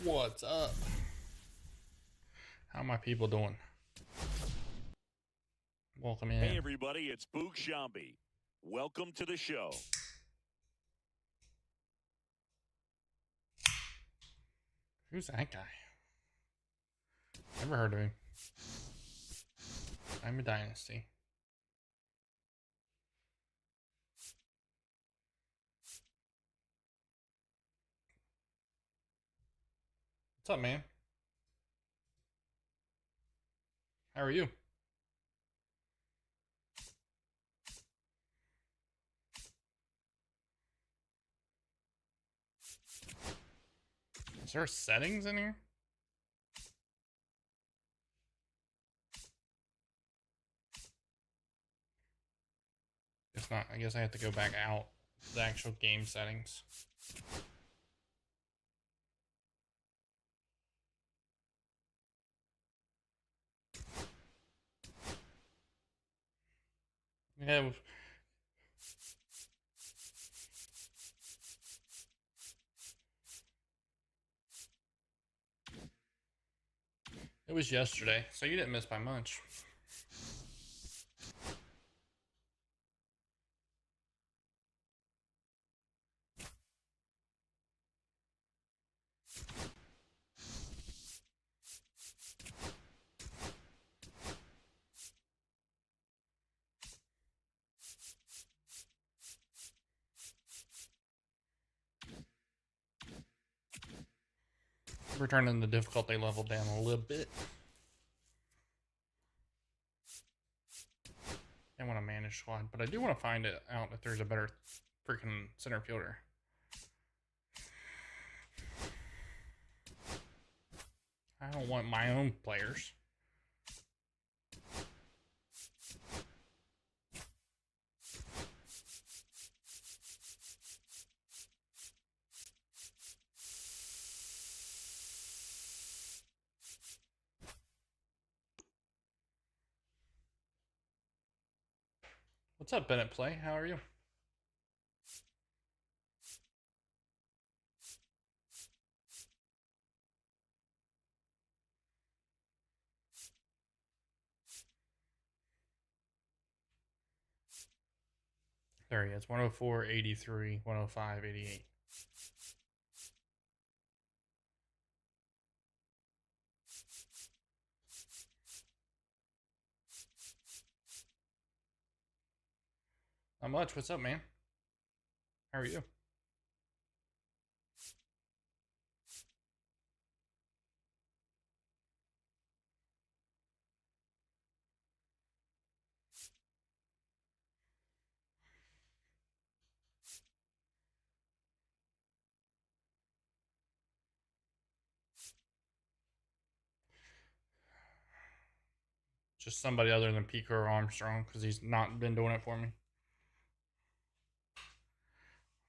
What's up? How are my people doing? Welcome in. Hey, everybody, it's Boog Shambi. Welcome to the show. Who's that guy? Never heard of him. I'm a dynasty. What's up, man? How are you? Is there settings in here? If not, I guess I have to go back out to the actual game settings. Yeah. It was yesterday, so you didn't miss by much. We're turning the difficulty level down a little bit. I want to manage squad, but I do want to find it out if there's a better freaking center fielder. I don't want my own players. What's up, Bennett Play? How are you? There he is. 104, 83, 105, 88. Not much. What's up, man? How are you? Just somebody other than Pico or Armstrong, because he's not been doing it for me.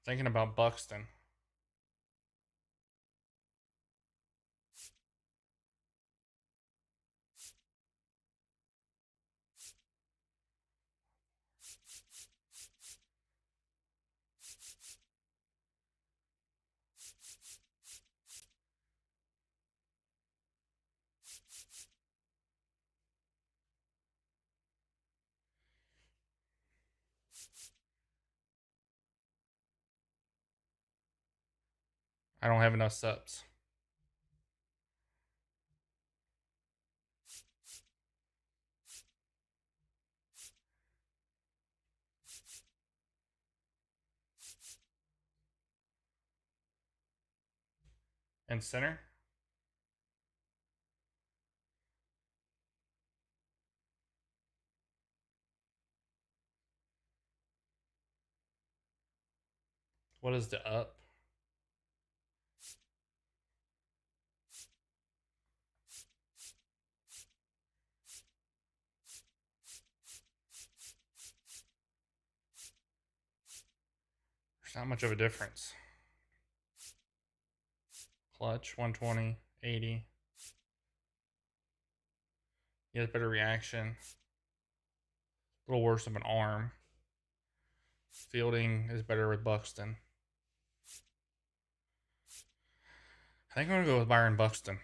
Thinking about Buxton. I don't have enough subs. And center? What is the up? There's not much of a difference. Clutch, 120, 80. He has better reaction. A little worse of an arm. Fielding is better with Buxton. I think I'm gonna go with Byron Buxton.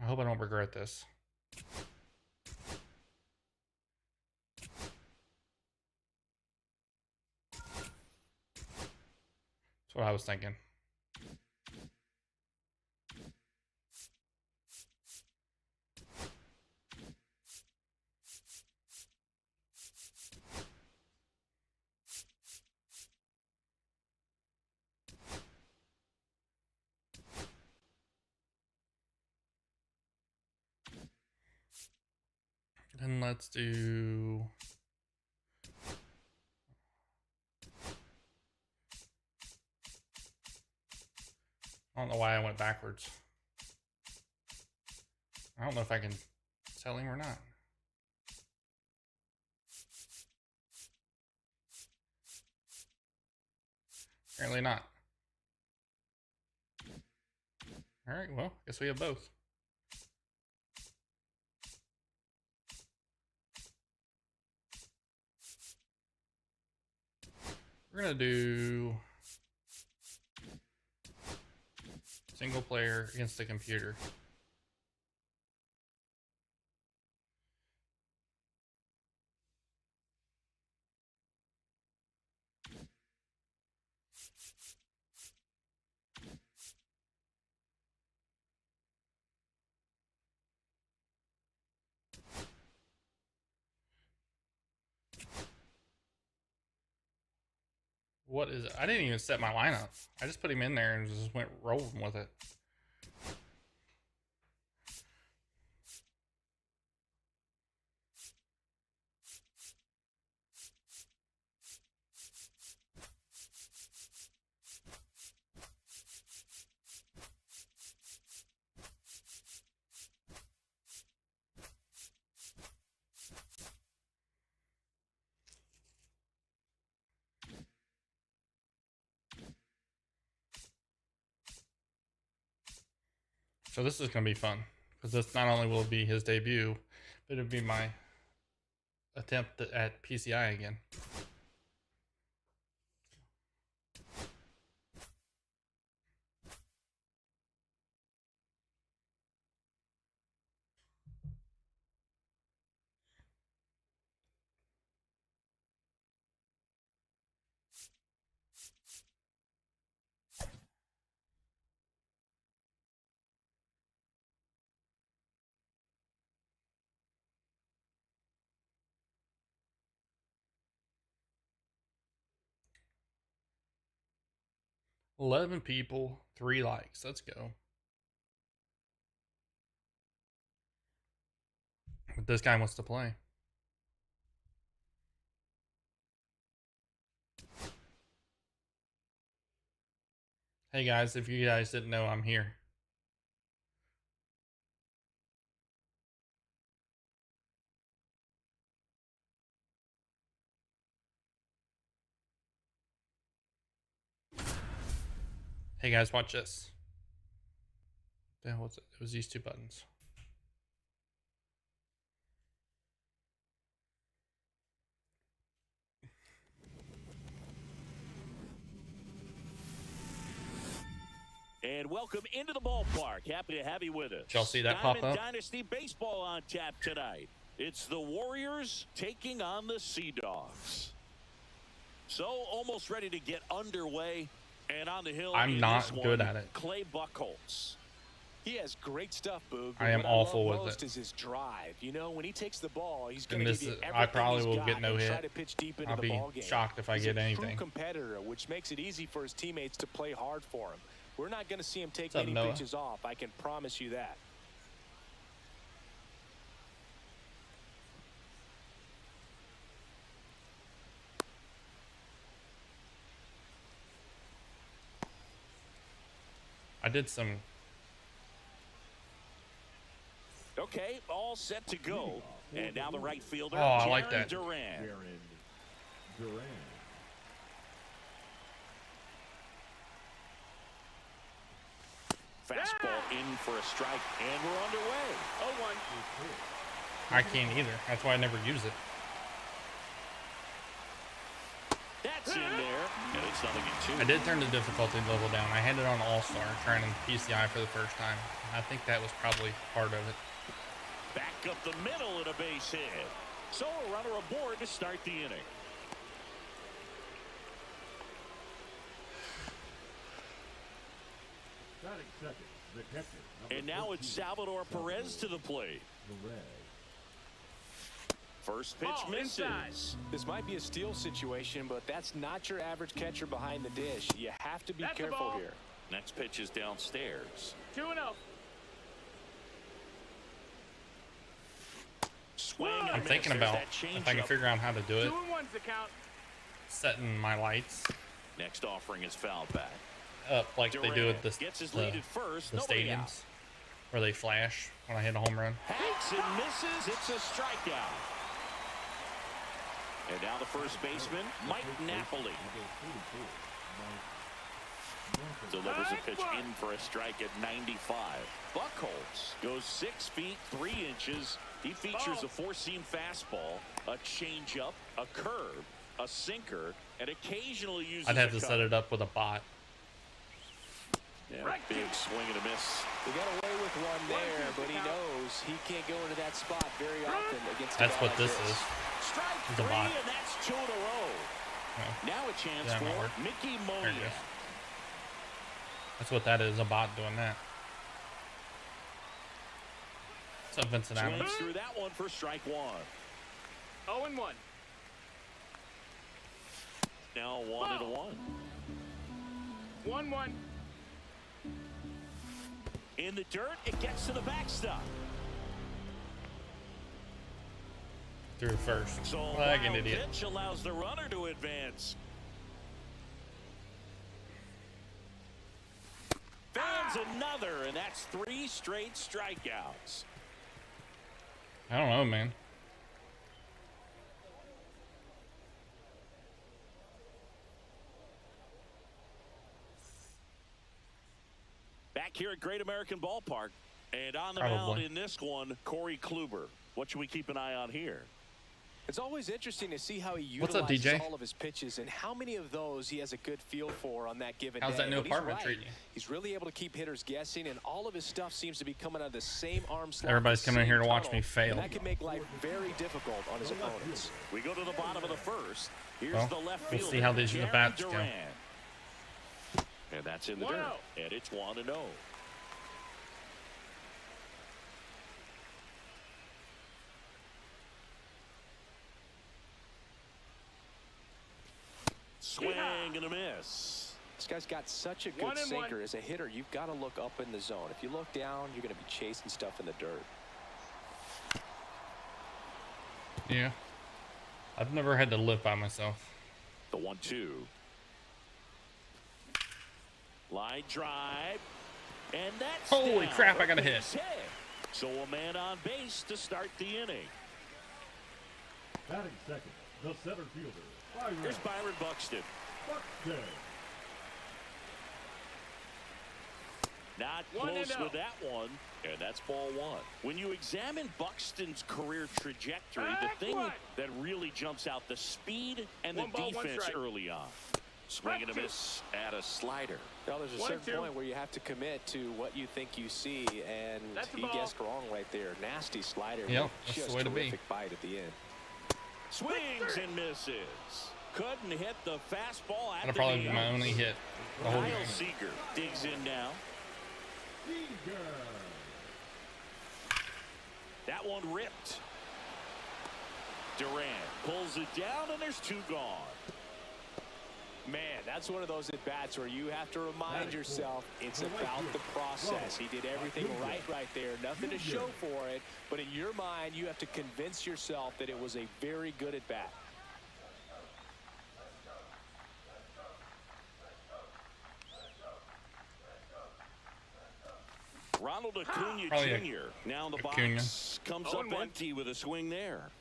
I hope I don't regret this. That's what I was thinking. Then let's do... I don't know why I went backwards. I don't know if I can sell him or not. Apparently not. Alright, well, guess we have both. We're gonna do single player against the computer. What is it? I didn't even set my lineup. I just put him in there and just went rolling with it. So this is going to be fun, because this not only will be his debut, but it'll be my attempt at PCI again. $11 people, 3 likes. Let's go. But this guy wants to play. Hey guys, if you guys didn't know, I'm here. Hey guys, watch this. The hell was it? It was these 2 buttons. And welcome into the ballpark. Happy to have you with us. Did y'all see that pop Diamond up? Dynasty Baseball on tap tonight. It's the Warriors taking on the Sea Dogs. So almost ready to get underway. And on the hill, I'm not good at it. Clay Buchholz. He has great stuff, Boog. I am awful with most it. Is his drive. You know, when he takes the ball, he's going And to give you everything I probably he's will got get no and hit. try to pitch deep into I'll the be ball game. shocked if I He's get a anything. true competitor, which makes it easy for his teammates to play hard for him. We're not going to see him take What's up, any Noah? pitches off. I can promise you that. I did some. Okay, all set to go. And now the right fielder, Oh, I like Jarren that. Duran. Fastball in for a strike, and we're underway. 0-1. I can't either. That's why I never use it. That's in there, and it's It's 0-2. I did turn the difficulty level down. I had it on All-Star, trying in PCI for the first time. I think that was probably part of it. Back up the middle and a base hit. So a runner aboard to start the inning. And now it's Salvador Perez to the plate. First pitch misses. This might be a steal situation, but that's not your average catcher behind the dish. You have to be careful here. Next pitch is downstairs. 2-0. Swing and a I'm miss. thinking There's about that if I can changeup. figure out how to do it. 2-1's the count. Setting my lights Next offering is fouled back. up like they do at Gets his lead at first. the Nobody out. stadiums, where they flash when I hit a home run. Hanks and misses. It's a strikeout. And now the first baseman, Mike Napoli. Delivers a pitch in for a strike at 95. Buchholz goes 6 feet 3 inches. He features a four-seam fastball, a changeup, a curve, a sinker, and occasionally uses I'd have a to set it up with a bot. Yeah, big swing and a miss. He got away with one there, but he knows he can't go into that spot very often against a That's guy what like this is. Strike It's a 3, bot. and that's 2 in a row. No, Now a chance that might for work. Mickey there it Monia. is. That's what that is, a bot doing that. What's up, Vincent Adams? Swings through that one for strike 1. 0-1. Now 1-1. 1-1. In the dirt, it gets to the backstop. Through first. So Like an wild idiot. pitch allows the runner to advance. Fans another, and that's 3 straight strikeouts. I don't know, man. Back here at Great American Ballpark, and on the Probably. mound in this one, Corey Kluber. What should we keep an eye on here? It's always interesting to see how he What's up, utilizes DJ? all of his pitches and how many of those he has a good feel for on that given How's day. that new But he's apartment right. treating you? He's really able to keep hitters guessing, and all of his stuff seems to be coming out of the same arm slot. Everybody's the coming in same here to watch tunnel, me fail. and that can make life very difficult on his opponents. We go to the bottom of the first. Here's Well, the left we'll fielder, see how these Jerry at-bats go. Duran. And that's in the 1-0. dirt. And it's 1-0. Swing and a miss. This guy's got such a good 1-1. sinker. As a hitter, you've got to look up in the zone. If you look down, you're going to be chasing stuff in the dirt. Yeah. I've never had to live by myself. The 1-2. Line drive. And that's Holy down. crap, I got a hit. Base So a man on base to start the inning. Batting second, the center fielder, Here's Byron Buxton. Buxton. Not 1-0. close with that one, and that's ball 1. When you examine Buxton's career trajectory, the thing that really jumps out, the speed and the 1 ball, 1 defense strike. early on. Swing and a miss at a slider. Now, there's a 1-2. certain point where you have to commit to what you think you see, and That's the he ball. guessed wrong right there. Nasty slider. Yep, with that's the just way to be. terrific bite at the end. Swings and misses. Couldn't hit the fastball at That'll the probably knee. be my only hit the whole Kyle game. Seager digs in now. Seager. That one ripped. Durant pulls it down, and there's 2 gone. Man, that's one of those at-bats where you have to remind yourself it's about the process. He did everything right there. Nothing to show for it. But in your mind, you have to convince yourself that it was a very good at-bat. Ronald Acuna Probably a- Jr. now in the Acuna. box. Comes up 0-1. empty with a swing there.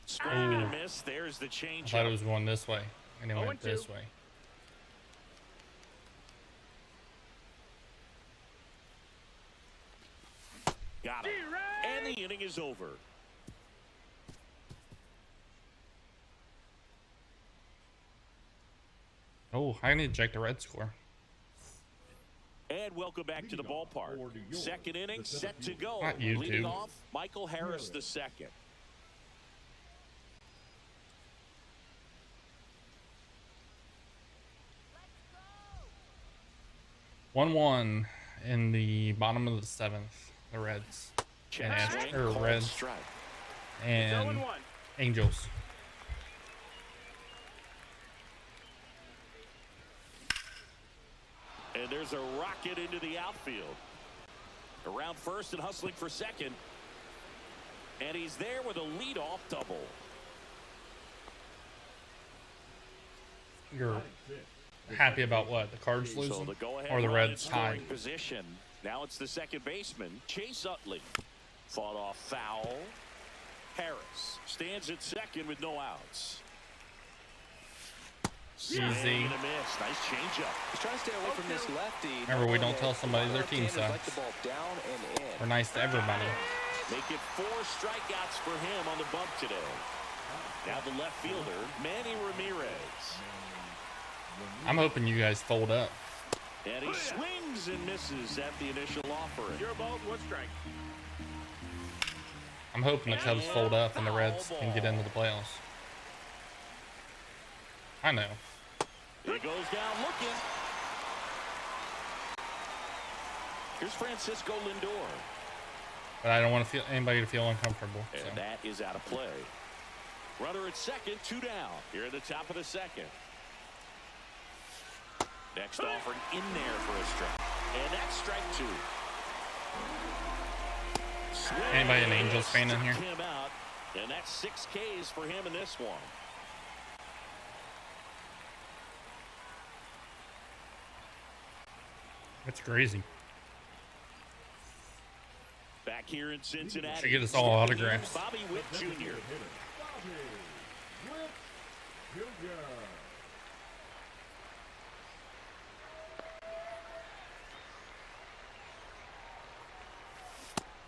Swing and a Ooh. miss. There's the I change. thought it was going this way, and it went 0-2. this way. Got it. And the inning is over. Oh, I need to check the red score. And welcome back to the ballpark. Second inning set to go. Not YouTube. Leading off, Michael Harris the second. One 1 in the bottom of the seventh. The Reds and Reds and Angels. And there's a rocket into the outfield. Around first and hustling for second. And he's there with a leadoff double. You're happy about what? The Cards losing So the or the Reds scoring tied? position. Now it's the second baseman, Chase Utley. Fought off foul. Harris stands at second with no outs. Easy. And a miss. Nice changeup. He's trying to stay away from this lefty. Remember, we don't tell somebody their team Left-handers sucks. like the ball down and in. We're nice to everybody. Make it 4 strikeouts for him on the bump today. Now the left fielder, Manny Ramirez. I'm hoping you guys fold up. And he swings and misses at the initial offering. You're ball, 1 strike. I'm hoping the Cubs fold up and the Reds can get into the playoffs. I know. He goes down looking. Here's Francisco Lindor. But I don't want to feel anybody to feel uncomfortable. So. And that is out of play. Runner at second, 2 down. Here at the top of the second. Next offering in there for a strike. And that's strike 2. Swing. Anybody an Angels fan in here? Struck him out, and that's 6 Ks for him in this one. It's crazy. Back here in Cincinnati. Should get us all autographs. Bobby Witt Jr. Bobby Witt Jr.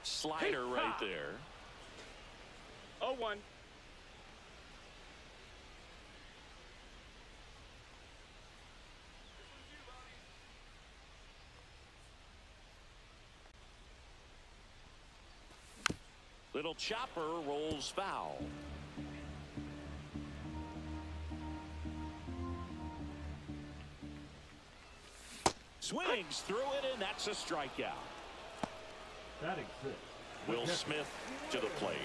Slider right there. 0-1. Little chopper rolls foul. Swings through it, and that's a strikeout. Batting 6. Will Smith to the plate.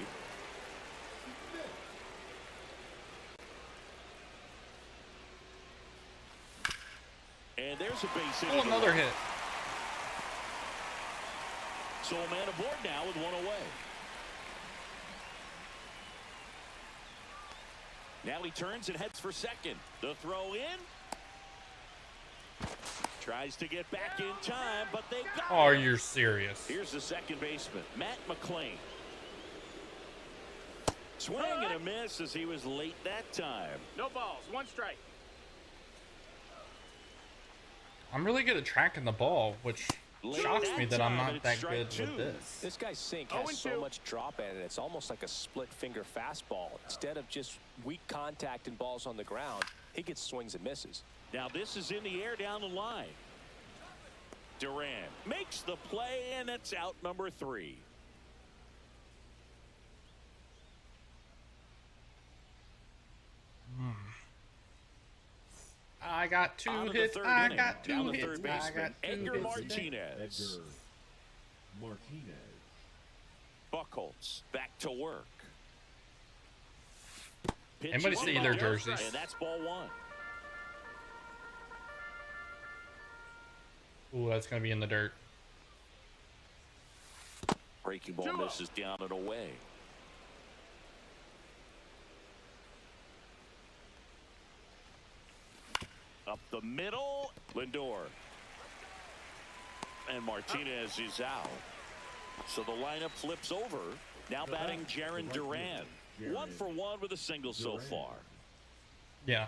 And there's a base hit. Oh, another hit. So a man aboard now with 1 away. Now he turns and heads for second. The throw in. Tries to get back in time, but they got Oh, it. you're serious. Here's the second baseman, Matt McClain. Swing and a miss as he was late that time. No balls, 1 strike. I'm really good at tracking the ball, which shocks me that I'm not that good with this. This guy's sink has 0-2. so much drop at it. It's almost like a split finger fastball. Instead of just weak contact and balls on the ground, he gets swings and misses. Now this is in the air down the line. Duran makes the play, and it's out number 3. I got 2 On to the hits. third I inning. got 2 Down the hits. third I baseman, got 2 Edgar hits. Martinez. Edgar Martinez. Buchholz back to work. Pitch Anybody is see low, their jerseys? and that's ball 1. Ooh, that's gonna be in the dirt. Breaking ball 2-0. misses down and away. Up the middle, Lindor. And Martinez is out. So the lineup flips over. Now batting Jaron Duran. 1 for 1 with a single so far. Yeah.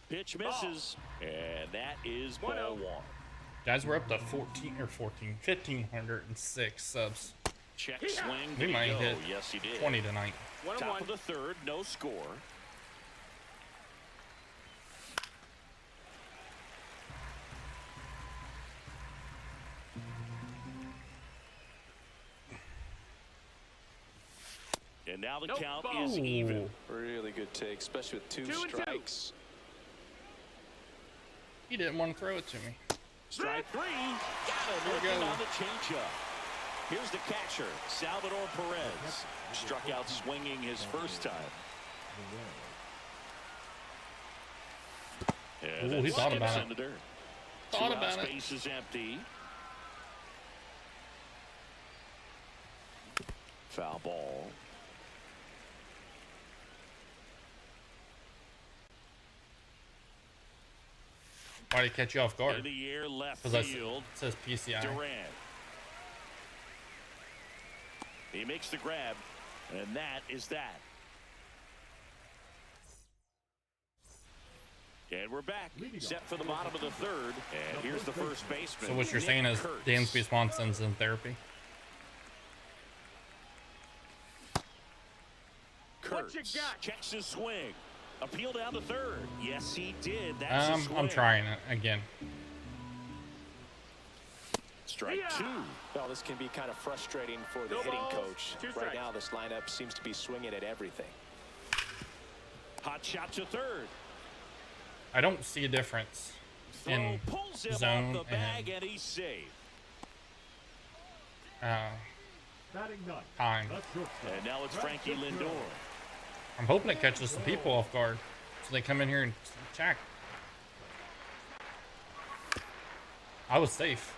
Pitch misses, and that is ball 1. Guys, we're up to 1506 subs. Check Yeah. swing. We Did he might go? hit Yes, he did. 20 tonight. 1 and Top 1. of the third, no score. And now the Nope, count ball. is even. Ooh. Really good take, especially with 2 2 and 2. strikes. He didn't want to throw it to me. Strike 3. Got him There we looking go. on the changeup. Here's the catcher, Salvador Perez. Struck out swinging his first time. And Ooh, he that's thought about skips it. in the dirt. Thought 2 out, about it. space is empty. Foul ball. Why did he catch you off In guard? the air, left Because field. it says PCI. Durant. He makes the grab, and that is that. And we're back, set for the bottom of the third. And here's the first baseman. So what you're Nick saying is Kurtz. Dansby Swanson's in therapy? Kurtz What you got? checks his swing. Appeal down to third. Yes, he did. That's a swing. I'm trying it again. Strike Yeah. 2. Well, this can be kind of frustrating for the No hitting balls, coach. 2 Right strikes. now, this lineup seems to be swinging at everything. Hot shot to third. I don't see a difference Throw in pulls him zone off the bag, and and he's safe. Batting ninth. time. The shortstop. And now it's Frankie Lindor. I'm hoping it catches the people off guard so they come in here and check. I was safe.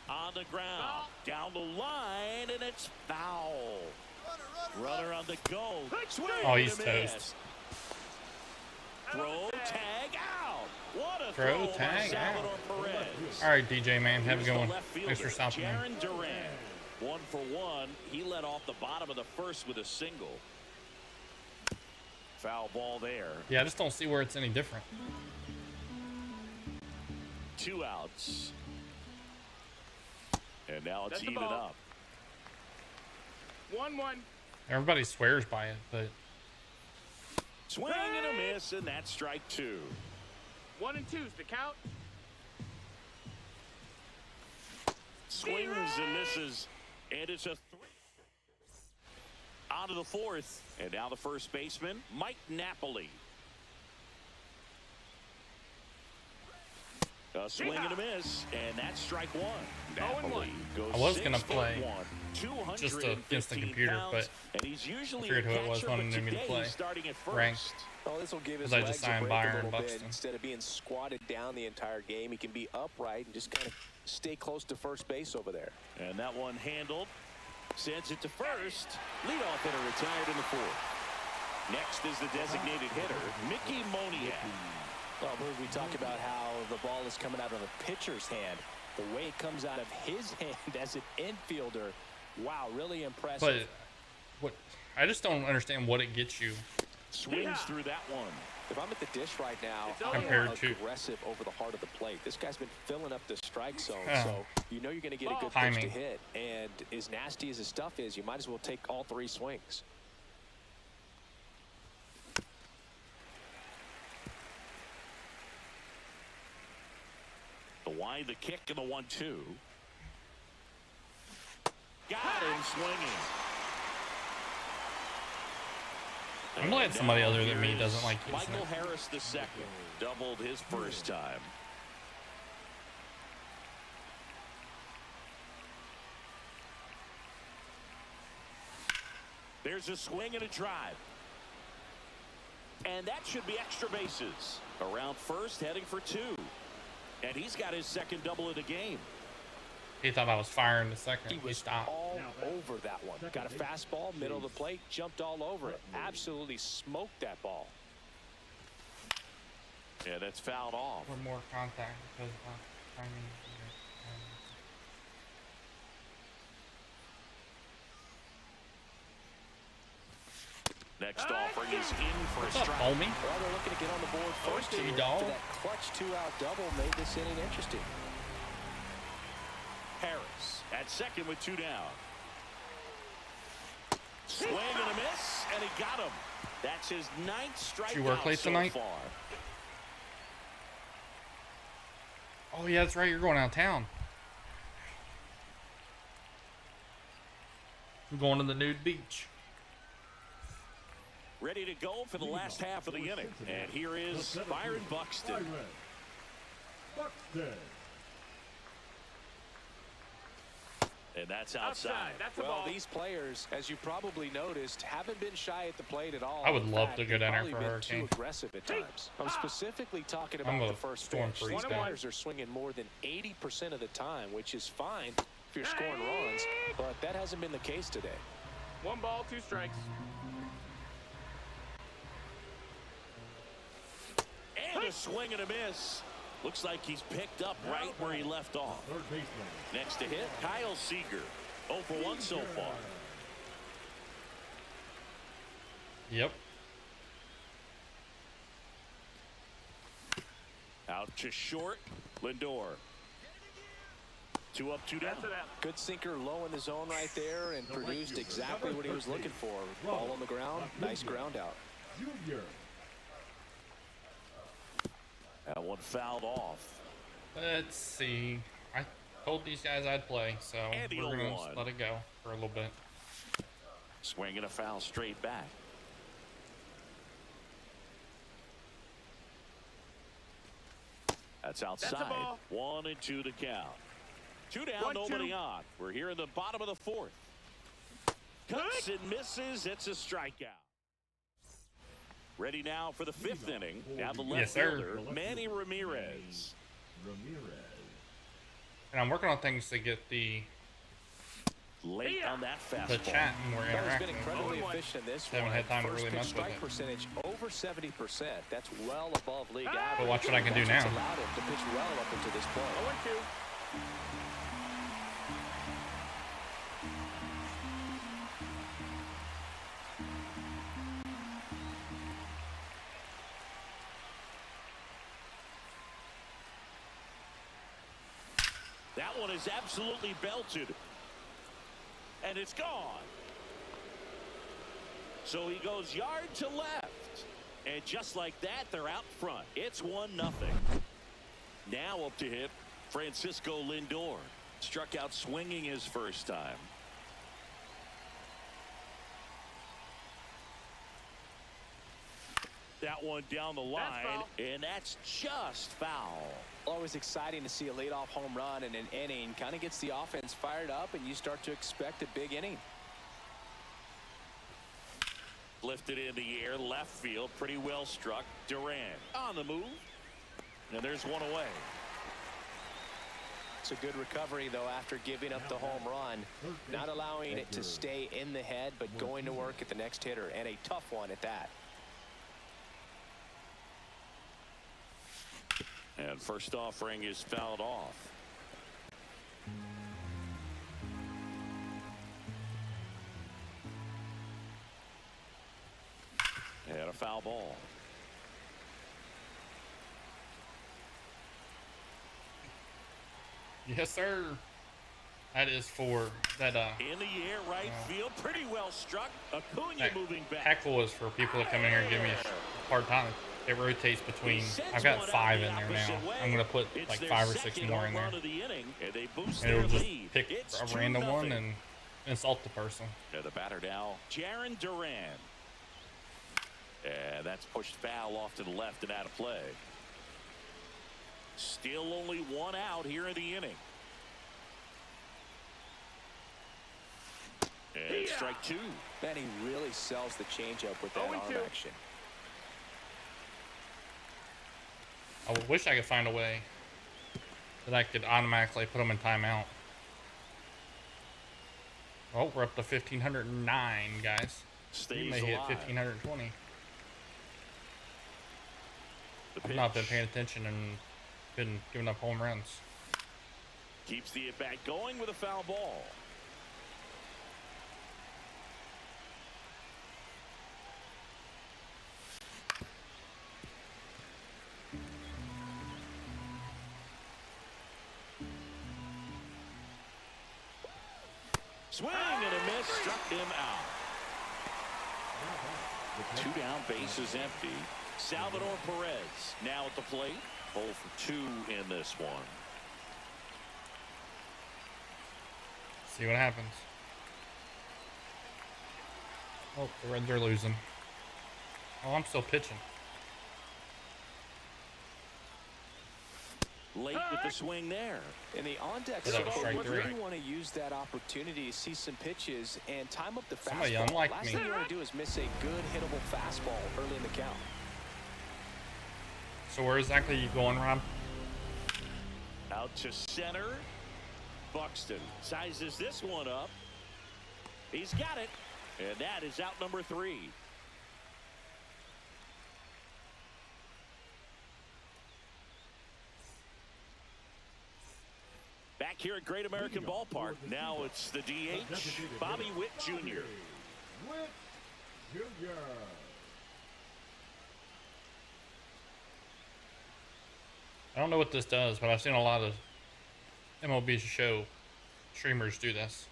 On the ground, down the line, and it's foul. Runner on the go. Swing Oh, he's and a miss. toast. Throw, tag out. What a Throw, throw tag by Salvador out. Perez. All right, DJ, man. Have a Here's good the one. left Thanks for fielder, stopping me. Jaron Durant. 1 for 1. He led off the bottom of the first with a single. Foul ball there. Yeah, I just don't see where it's any different. 2 outs. And now it's That's the even ball. up. 1-1. Everybody swears by it, but Swing and a miss, and that's strike 2. 1 and 2's the count. Swings and misses, and it's a 3. On to the 4th, and now the first baseman, Mike Napoli. A swing and a miss, and that's strike 1. 0-1. Goes I was gonna 6 for play 1, just against the 215 computer, pounds, but and he's usually I figured a who it was catcher, wanted but me to today play. he's starting at first. Ranked. Well, this will give his 'Cause I legs just a signed break a Byron little bit. Buxton. Instead of being squatted down the entire game, he can be upright and just kind of stay close to first base over there. And that one handled. Sends it to first. Leadoff hitter retired in the 4th. Next is the designated hitter, Mickey Moniak. Well, Bruce, we talk about how the ball is coming out of a pitcher's hand. The way it comes out of his hand as an infielder, wow, really impressive. but what I just don't understand what it gets you. Swings through that one. If I'm at the dish right now, It's I'm Compared to- aggressive over the heart of the plate. This guy's been filling up the strike zone, Oh. so you know you're going to get a good pitch Timing. to hit. And as nasty as his stuff is, you might as well take all 3 swings. The wide, the kick, and the 1-2. Got him swinging. I'm glad And somebody now other than me here's doesn't like using Michael it. Harris II doubled his first time. There's a swing and a drive. And that should be extra bases. Around first, heading for 2. And he's got his second double of the game. He thought I was firing the second. He He was stopped. all over that one. Got a fastball, middle of the plate, jumped all over it. Absolutely smoked that ball. Yeah, that's fouled off. For more contact because timing. Next offering is in for a What's up, strike. homie? Well, they're looking to get on the board first. Hey, here dog. after that clutch 2-out double made this inning interesting. At second with 2 down. Swing and a miss, and he got him. That's his 9th strikeout Did you work late so tonight? far. Oh yeah, that's right. You're going out of town. I'm going to the nude beach. Ready to go for the last half of the inning. And here is Byron Buxton. And that's outside. That's a Well, ball. these players, as you probably noticed, haven't been shy at the plate at all. I would In love fact, to go they've down there probably for a been hurricane. too aggressive at times. I'm specifically talking I'm about gonna the first storm pitch. freeze These down. players are swinging more than 80% of the time, which is fine if you're scoring runs, but that hasn't been the case today. 1 ball, 2 strikes. And a swing and a miss. Looks like he's picked up right where he left off. Third baseman. Next to hit, Kyle Seager. 0 for 1 so far. Yep. Out to short, Lindor. 2 up, 2 down. That's it out. Good sinker low in the zone right there and produced exactly what he was looking for. Ball on the ground, nice ground out. Junior. That one fouled off. Let's see. I told these guys I'd play, so And the we're gonna 0-1. just let it go for a little bit. Swing and a foul straight back. That's outside. ball. 1 and 2 to count. 2 down, 1-2. nobody on. We're here in the bottom of the 4th. Cuts and misses. It's a strikeout. Ready now for the 5th inning. Now the left Yes, sir. fielder, Manny Ramirez. Ramirez. And I'm working on things to get the Late on that the fastball. chat more That has been interactive. incredibly efficient in this Haven't one. had time to First really pitch mess with strike it. percentage over 70%. That's well above league average. But watch what I can do That's now. what's allowed him to pitch well up into this point. 0-2. That one is absolutely belted. And it's gone. So he goes yard to left. And just like that, they're out front. It's 1-0. Now up to hit, Francisco Lindor. Struck out swinging his first time. That one down the line, foul. and that's just foul. Always exciting to see a leadoff home run in an inning. Kind of gets the offense fired up, and you start to expect a big inning. Lifted in the air, left field, pretty well struck. Durant on the move, and there's one away. It's a good recovery, though, after giving up the home run. Not allowing it to stay in the head, but going to work at the next hitter, and a tough one at that. And first offering is fouled off. And a foul ball. Yes, sir. That is for that In the air, right field, pretty well struck. Acuna that moving back. heckle is for people that come in here and give me a hard time. It rotates between. I've got 5 in there now. I'm gonna put It's like their 5 or 6 second more home in there, run of the inning, and they boost and their it'll just lead. pick It's a random 2-0. one and insult the person. The batter now, Jaron Duran. And that's pushed foul off to the left and out of play. Still only 1 out here in the inning. And strike 2. Man, he really sells the changeup with that 0-2. arm action. I wish I could find a way that I could automatically put them in timeout. Oh, we're up to 1,509, guys. We Stays may hit alive. 1,520. The I've not been pitch paying attention and been giving up home runs. keeps the at bat going with a foul ball. Swing and a miss, struck him out. 2 down, bases empty. Salvador Perez now at the plate. 0 for 2 in this one. See what happens. Oh, the Reds are losing. Oh, I'm still pitching. Late with the swing there. In the on-deck That was strike you three. really want to use that opportunity to see some pitches and time up the Somebody fastball. unlike Last me. thing you want to do is miss a good hittable fastball early in the count. So where exactly are you going, Rob? Out to center. Buxton sizes this one up. He's got it. And that is out number 3. Back here at Great American Ballpark. Now it's the DH, Bobby Witt Jr. Witt Jr. I don't know what this does, but I've seen a lot of MLB show streamers do this.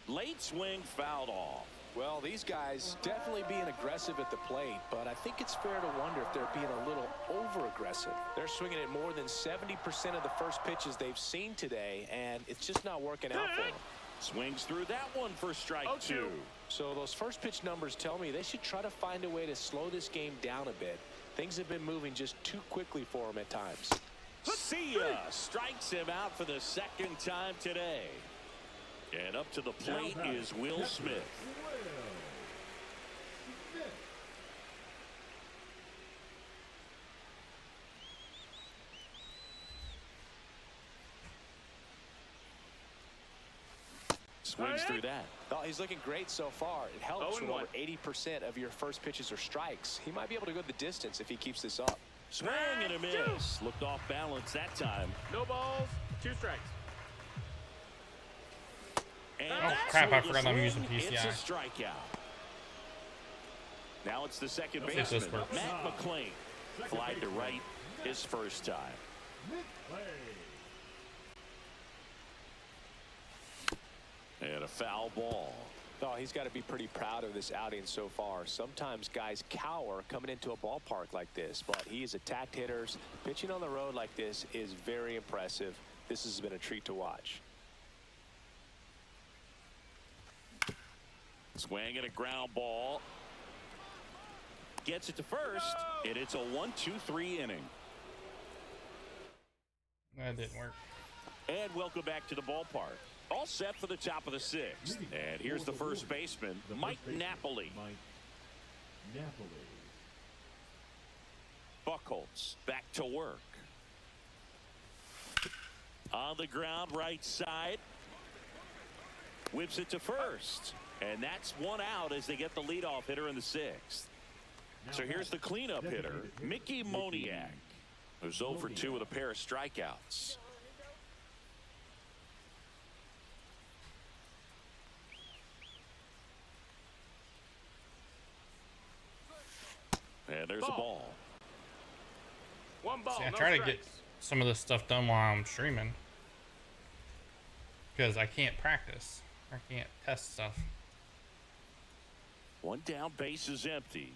Late swing fouled off. Well, these guys definitely being aggressive at the plate, but I think it's fair to wonder if they're being a little over-aggressive. They're swinging at more than 70% of the first pitches they've seen today, and it's just not working out for them. Swings through that one for strike 2. So those first pitch numbers tell me they should try to find a way to slow this game down a bit. Things have been moving just too quickly for them at times. See ya! Strikes him out for the 2nd time today. And up to the plate is Will Smith. Swings through that. Oh, he's looking great so far. It helps when 0-1. over 80% of your first pitches are strikes. He might be able to go the distance if he keeps this up. Swing and a miss. Looked off balance that time. No balls, 2 strikes. And Oh, that's crap, I the forgot I'm using swing. It's PCI. a strikeout. Now it's the second Let's see if this baseman, works. Matt McClain. Flied to right his first time. And a foul ball. Oh, he's got to be pretty proud of this outing so far. Sometimes guys cower coming into a ballpark like this, but he has attacked hitters. Pitching on the road like this is very impressive. This has been a treat to watch. Swing and a ground ball. Gets it to first, and it's a 1-2-3 inning. That didn't work. And welcome back to the ballpark. All set for the top of the 6th. And here's the first baseman, Mike Napoli. Buchholz back to work. On the ground, right side. Whips it to first. And that's 1 out as they get the leadoff hitter in the 6th. So here's the cleanup hitter, Mickey Moniak, who's 0 for 2 with a pair of strikeouts. And there's a ball. 1 ball, See, I no try to strikes. get some of this stuff done while I'm streaming. Because I can't practice. I can't test stuff. 1 down, base is empty.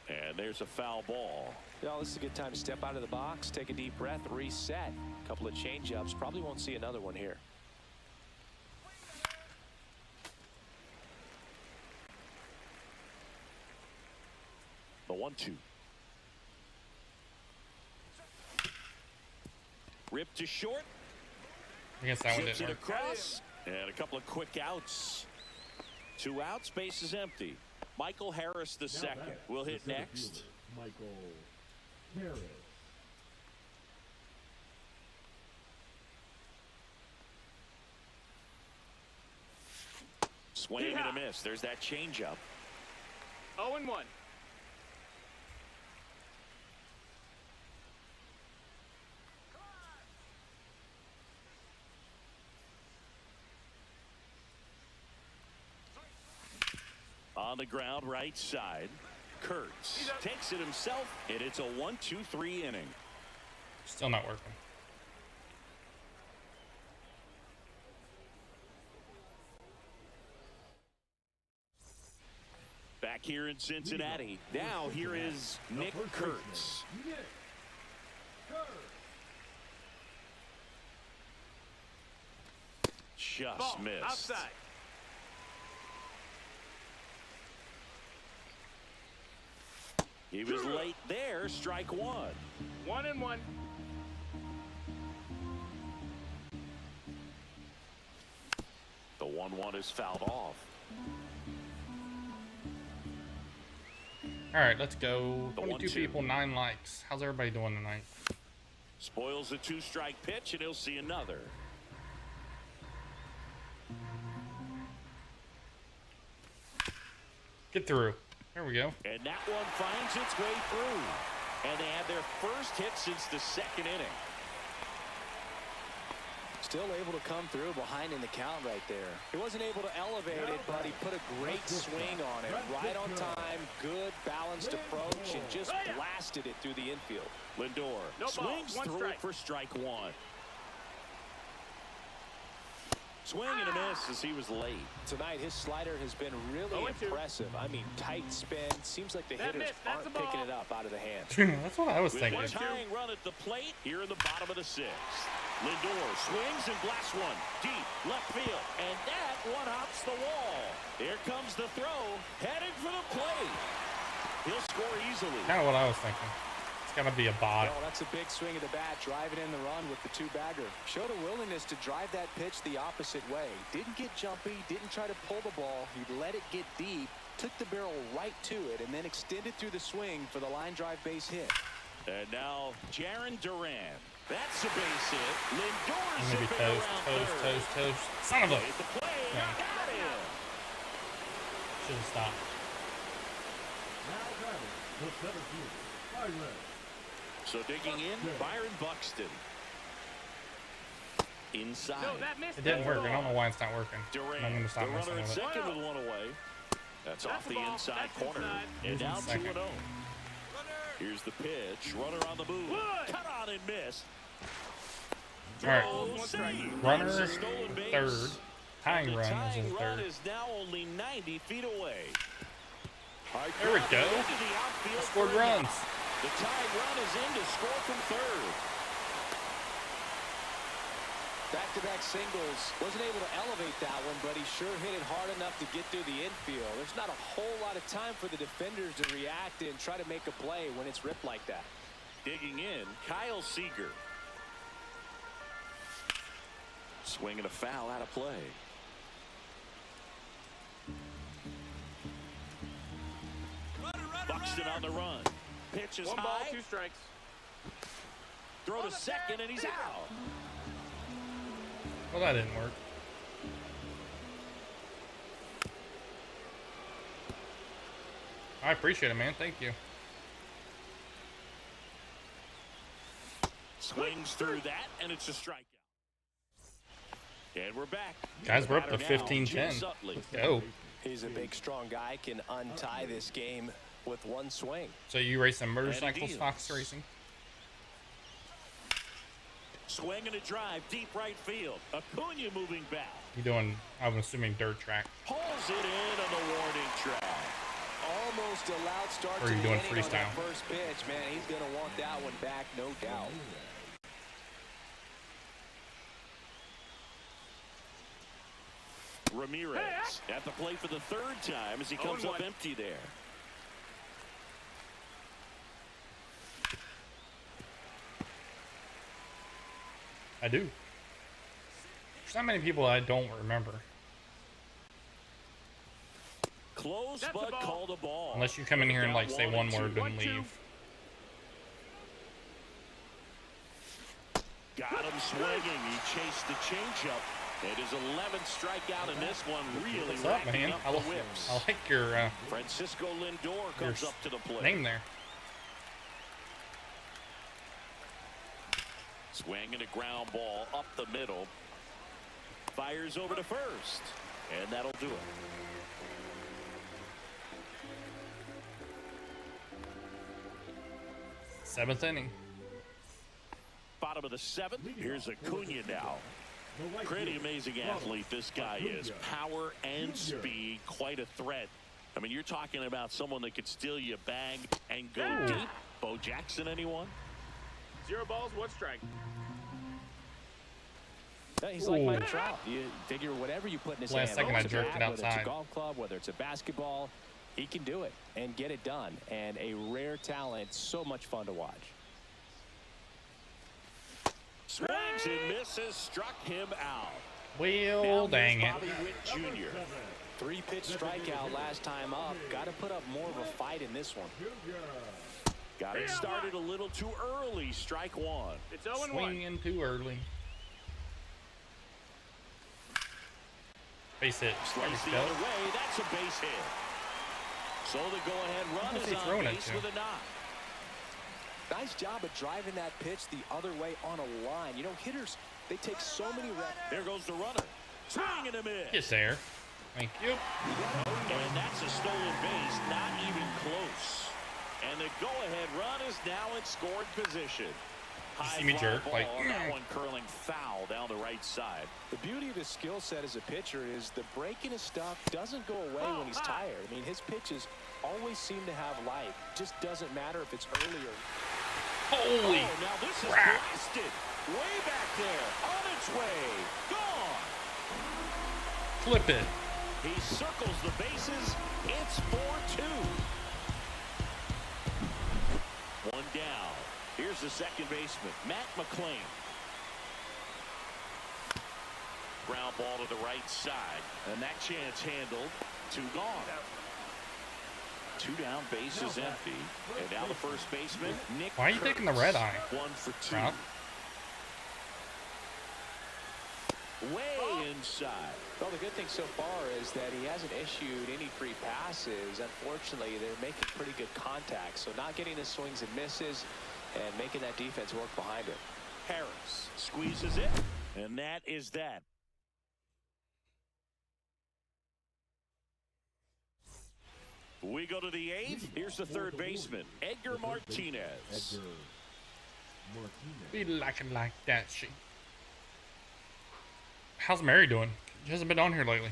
And there's a foul ball. Yeah, this is a good time to step out of the box, take a deep breath, reset. A couple of change-ups. Probably won't see another one here. The 1-2. Ripped to short. I guess that one Chips didn't it work. across. And a couple of quick outs. 2 outs, base is empty. Michael Harris the second will hit next. Michael Harris. Swing and a miss. There's that changeup. 0-1. On the ground, right side. Kurtz takes it himself, and it's a 1-2-3 inning. Still not working. back here in Cincinnati. Now here is Nick Kurtz. Nick Kurtz. Just Ball, missed. outside. He was late there. Strike one. 1-1. The 1-1 is fouled off. All right, let's go. The 22 1-2. people, 9 likes. How's everybody doing tonight? Spoils a 2-strike pitch, and he'll see another. Get through. There we go. And that one finds its way through. And they had their first hit since the second inning. Still able to come through behind in the count right there. He wasn't able to elevate it, but he put a great swing on it. Right on time, good balanced approach, and just blasted it through the infield. Lindor No ball, swings one through strike. it for strike one. Swing and a miss as he was late. Tonight, his slider has been really 0-2. impressive. I mean, tight spin. Seems like the That hitters missed. That's aren't a ball. picking it up out of the hand. That's what I was With thinking. a tying run at the plate here in the bottom of the sixth. Lindor swings and blasts one deep left field. And that one hops the wall. Here comes the throw. Heading for the plate. He'll score easily. Kind of what I was thinking. It's got to be a bot. Oh, that's a big swing of the bat, driving in the run with the two-bagger. Showed a willingness to drive that pitch the opposite way. Didn't get jumpy, didn't try to pull the ball. He let it get deep, took the barrel right to it, and then extended through the swing for the line drive base hit. And now Jarren Duran. That's a base hit. Lindor's Maybe zipping toast, around toast, third. toast, toast. Son of a. Made the play. Yeah. Got him. Should have stopped. Now batting the center field. Byron. So digging in, Byron Buxton. Inside. No, that missed. It didn't That's a work. I don't know ball. why it's not working. Durant, I'm going to the stop messing runner at with it. second with one away. That's off That's a the ball. inside That's corner. inside. And Who's in now second? 2-0. Here's the pitch. Runner on the move. Wood. Cut on and missed. All right. Throw, save. Runner That's a stolen base. third. Tying And the run is tying in run third. is now only 90 feet away. Hard There we ground go. into the outfield Scored for a runs. knock. The tying run is in to score from third. Back-to-back singles. Wasn't able to elevate that one, but he sure hit it hard enough to get through the infield. There's not a whole lot of time for the defenders to react and try to make a play when it's ripped like that. Digging in, Kyle Seager. Swinging a foul out of play. Buxton on the run. Pitch is 1 ball, high. 2 strikes. Throw to second, and he's out. Well, that didn't work. I appreciate it, man. Thank you. Swings through that, and it's a strikeout. And we're back. Guys, we're up to Batter now, 15-10. Jim Sutley. Let's go. He's a big, strong guy, can untie this game with one swing. So you racing motorcycles, deals. Fox Racing? Swing and a drive, deep right field. Acuna moving back. You doing, I'm assuming, dirt track. Pulls it in on the warning track. Almost a loud start Or to are you the doing inning on that freestyle? first pitch. Man, he's going to want that one back, no doubt. Ramirez at the plate for the third time as he comes up 0-1. empty there. I do. There's not many people I don't remember. Close, That's a but ball. called a ball. Unless you come in here and like say one word and 1-2. leave. Got him swinging. He chased the changeup. It is 11th strikeout in this one. Really What's up, racking man? up I the like, whips. I like your Francisco Lindor comes up to the plate. name there. Swing and a ground ball up the middle. Fires over to first. And that'll do it. Seventh inning. Bottom of the seventh. Here's Acuna now. The right Pretty field. amazing athlete this guy is. Power and speed. Quite a threat I mean, you're talking about someone that could steal you a bag and go Ooh. deep. Bo Jackson, anyone? 0 balls, 1 strike. He's like Mike Ooh. Trout. You figure whatever you put in his Last hand, second whether I it's a jerked it bat, whether it's a outside. golf club, whether it's a basketball, he can do it and get it done. And a rare talent, so much fun to watch. Swings and misses, struck him out. Well, dang it. Bobby Witt Jr. 3-pitch strikeout last time up. Got to put up more of a fight in this one. Got it started a little too early. Strike 1. It's 0-1. Swinging too early. Base hit. There Slice we the go. other way. That's a base hit. So the go-ahead run What's is he on throwing it base to? with a knock. Nice job of driving that pitch the other way on a line. You know, hitters, they take so many reps. There goes the runner. Swing and a miss. Get there. Thank you. And that's a stolen base, not even close. And the go-ahead run is now in scored position. see me High fly jerk, ball, like, that one curling foul down the right side. The beauty of his skill set as a pitcher is the break in his stuff doesn't go away when he's tired. I mean, his pitches always seem to have life. Just doesn't matter if it's early or... Holy Oh, now this is crap. blasted. Way back there. On its way. Gone. Flip it. He circles the bases. It's 4-2. One down. Here's the second baseman, Matt McClain. Ground ball to the right side. And that chance handled. 2 gone. 2 down, base is empty. And now the first baseman, Nick Why are you taking the red eye? 1 for 2. Rob? Way inside. Well, the good thing so far is that he hasn't issued any free passes. Unfortunately, they're making pretty good contact. So not getting the swings and misses and making that defense work behind it. Harris squeezes it. And that is that. We go to the 8th. Here's the third baseman, Edgar Martinez. Edgar Martinez. Be lacking like that shit. How's Mary doing? She hasn't been on here lately.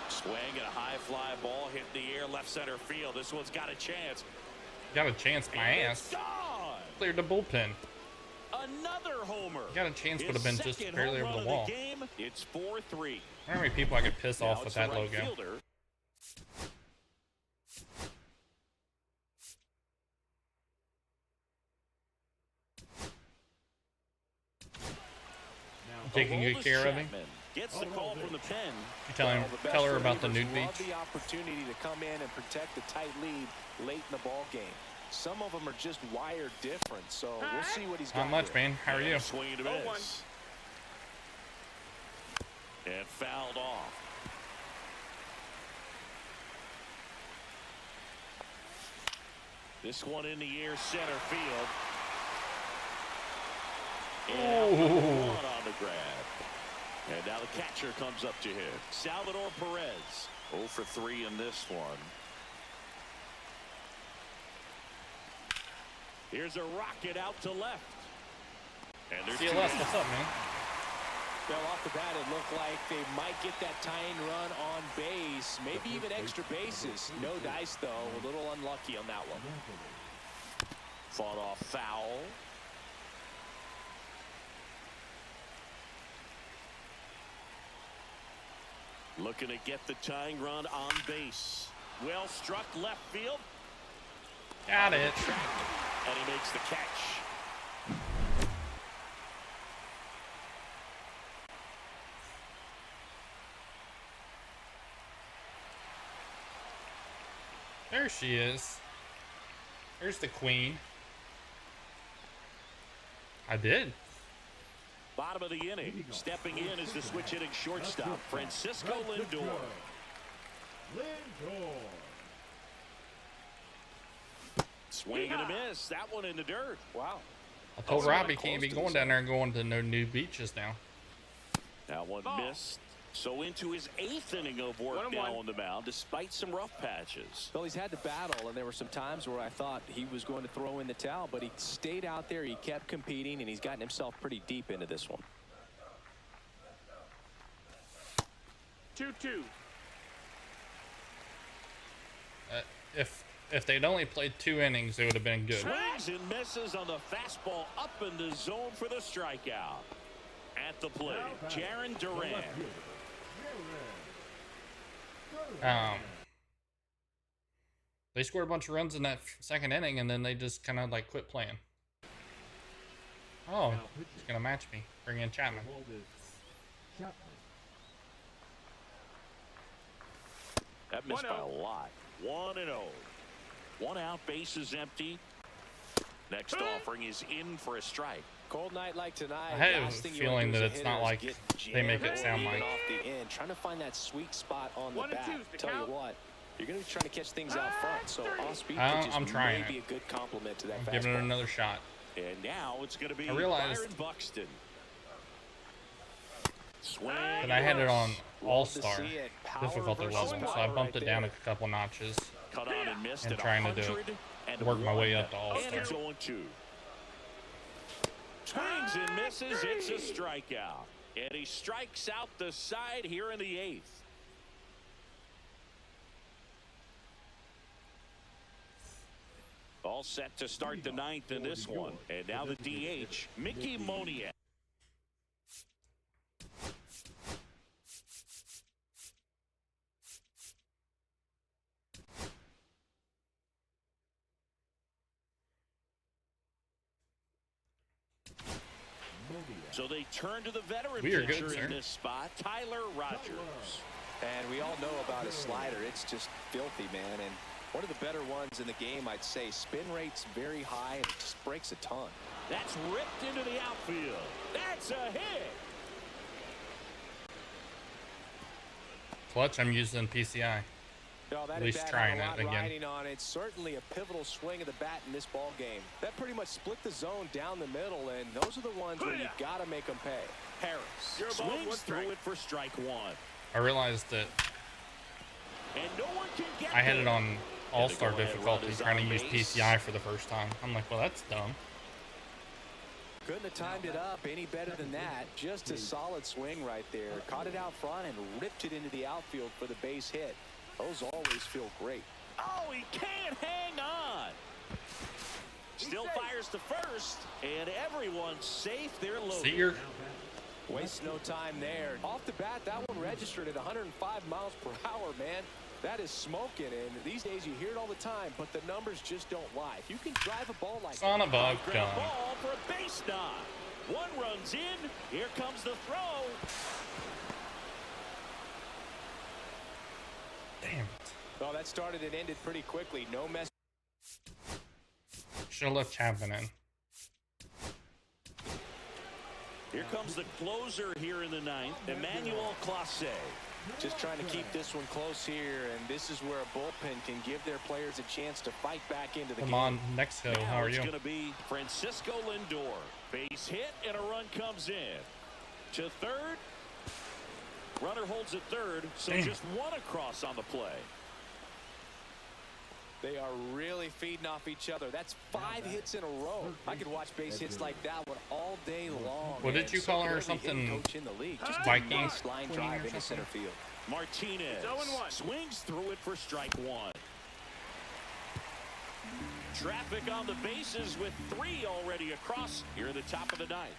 Swing and a high fly ball hit in the air, left center field. This one's got a chance. Got a chance, my And ass. it's gone. Cleared the bullpen. Another homer. Got a chance, would have His been just second barely home over run the of wall. game. It's 4-3. How many people I could piss Now off with it's that the right logo? fielder. Taking good Aroldis care of him. Chapman gets the call from the pen. You tell Well, the best her about the relievers nude love beach. the opportunity to come in and protect the tight lead late in the ball game. Some of them are just wired different, so we'll see what he's got. Not much, here. man. How are you? Swing and a 0-1. miss. And fouled off. This one in the air, center field. And Ooh. one on the grab. And now the catcher comes up to him. Salvador Perez. 0 for 3 in this one. Here's a rocket out to left. And there's two CLS, outs. what's up, man? Well, off the bat, it looked like they might get that tying run on base, maybe even extra bases. No dice, though. A little unlucky on that one. Fought off foul. Looking to get the tying run on base. Well struck left field. Got it. And he makes the catch. There she is. There's the queen. I did. Bottom of the inning. Stepping in is the switch hitting shortstop, Francisco Lindor. Lindor. Swing and a miss. That one in the dirt. Wow. I told Oh, Robbie close can't be to going the down there and going to no new beaches now. That one missed. So into his 8th inning of work 1-1. now on the mound, despite some rough patches. Well, he's had to battle, and there were some times where I thought he was going to throw in the towel, but he stayed out there, he kept competing, and he's gotten himself pretty deep into this one. 2-2. If they'd only played 2 innings, it would have been good. Swings and misses on the fastball up in the zone for the strikeout. At the plate, Jaron Duran. They scored a bunch of runs in that second inning, and then they just kind of like quit playing. Oh, he's gonna match me. Bring in Chapman. That missed by a lot. 1-0. 1 out, base is empty. Next offering is in for a strike. Cold night like tonight. I have a feeling that it's not like they make it sound like. Off the end, trying to find that sweet spot on the 1 and bat. 2's the Tell count. you what, you're going to be trying to catch things out front. So off-speed I'm pitches trying may be it. a good compliment to that I'm fastball. giving it another shot. And now it's going to be I realized Byron Buxton. Swing. that I had it on All-Star see it. Power difficulty versus level, so power I bumped right it down there. a couple notches. Cut on and missed And at trying to do 100 and work my way up to And All-Star. it's 0-2. Swings and misses. It's a strikeout. And he strikes out the side here in the 8th. All set to start the 9th in this one. And now the DH, Mickey Moniak. So they turn to the veteran We are good, pitcher sir. in this spot, Tyler Rogers. And we all know about his slider. It's just filthy, man. And one of the better ones in the game, I'd say. Spin rate's very high, and it just breaks a ton. That's ripped into the outfield. That's a hit. Clutch, I'm using PCI. No, that At least at-bat trying had a lot it again. riding on it. Certainly a pivotal swing of the bat in this ball game. That pretty much split the zone down the middle, and those are the ones where you got to make them pay. Harris Zero balls, one swings strike. through it for strike 1. I realized that And no one can get I had there. it on All-Star go ahead, difficulty, run is trying on to use base. PCI for the first time. I'm like, well, that's dumb. Couldn't have timed it up any better than that. Just a solid swing right there. Caught it out front and ripped it into the outfield for the base hit. Those always feel great. Oh, he can't hang on. Still fires to first, and everyone's safe. They're loaded. See your Waste no time there. Off the bat, that one registered at 105 miles per hour, man. That is smoking, and these days you hear it all the time, but the numbers just don't lie. If you can drive a ball like son that, of a Ground gun. ball for a base knock. One runs in. Here comes the throw. Damn it. oh, that started and ended pretty quickly. No mess. Should have left Chapman in. Here comes the closer here in the 9th, Emmanuel Clase. Just trying to keep this one close here, and this is where a bullpen can give their players a chance to fight back into the Come game. on, Mexico, how are It's you? going to be Francisco Lindor. Base hit, and a run comes in. To third. Runner holds at third, so Damn. just one across on the play. They are really feeding off each other. That's 5 hits in a row. I could watch base hits like that one all day long. What did and you so call could her, every hitting something coach in the league. Just a Viking nice line queen or drive into something? center field. Martinez 0-1. swings through it for strike 1. Traffic on the bases with 3 already across here at the top of the 9th.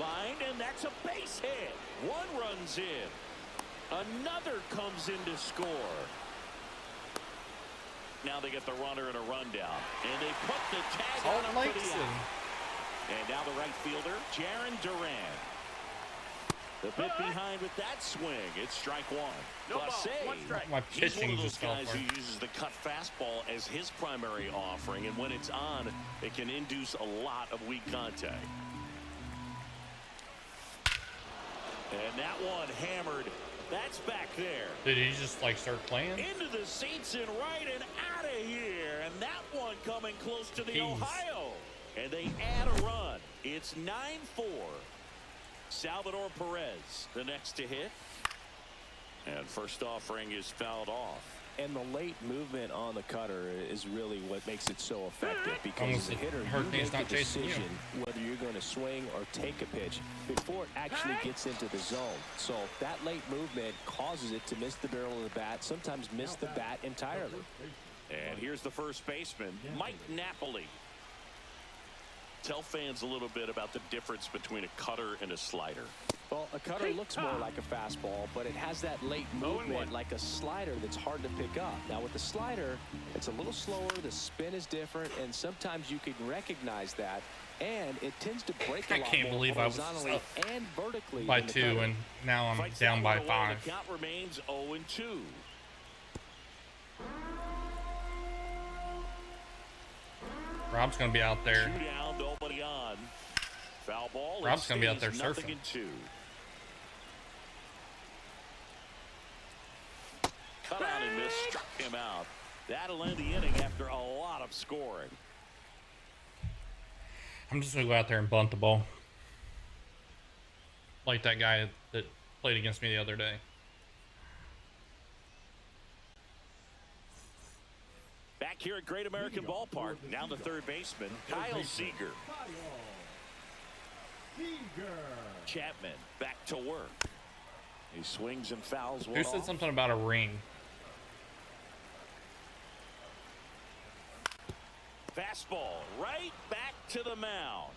Line, and that's a base hit. One runs in. Another comes in to score. Now they get the runner and a rundown. And they put the tag on him for the out. And now the right fielder, Jaron Duran. The bit behind with that swing. It's strike 1. No ball, Clase, one strike. My he's one pitching of those just fell guys apart. who uses the cut fastball as his primary offering, and when it's on, it can induce a lot of weak contact. And that one hammered. That's back there. Did he just like start playing? Into the seats and right and out of here. And that one coming close to the Jeez. Ohio. And they add a run. It's 9-4. Salvador Perez, the next to hit. And first offering is fouled off. And the late movement on the cutter is really what makes it so effective, because as a hitter, you make a decision whether you're going to swing or take a pitch before it actually gets into the zone. So that late movement causes it to miss the barrel of the bat, sometimes miss the bat entirely. And here's the first baseman, Mike Napoli. Tell fans a little bit about the difference between a cutter and a slider. Well, a cutter looks more like a fastball, but it has that late movement like a slider that's hard to pick up. Now, with the slider, it's a little slower, the spin is different, and sometimes you can recognize that, and it tends to break a lot more horizontally and vertically. By 2, and now I'm down by 5. The count remains 0-2. Rob's going to be out there. 2 down, nobody on. Foul ball. Rob's going to be out there surfing. 2. Cut out and missed, struck him out. That'll end the inning after a lot of scoring. I'm just going to go out there and bunt the ball. Like that guy that played against me the other day. Back here at Great American Ballpark, now the third baseman, Kyle Seager. Chapman back to work. He swings and fouls one Who said off. something about a ring? Fastball right back to the mound.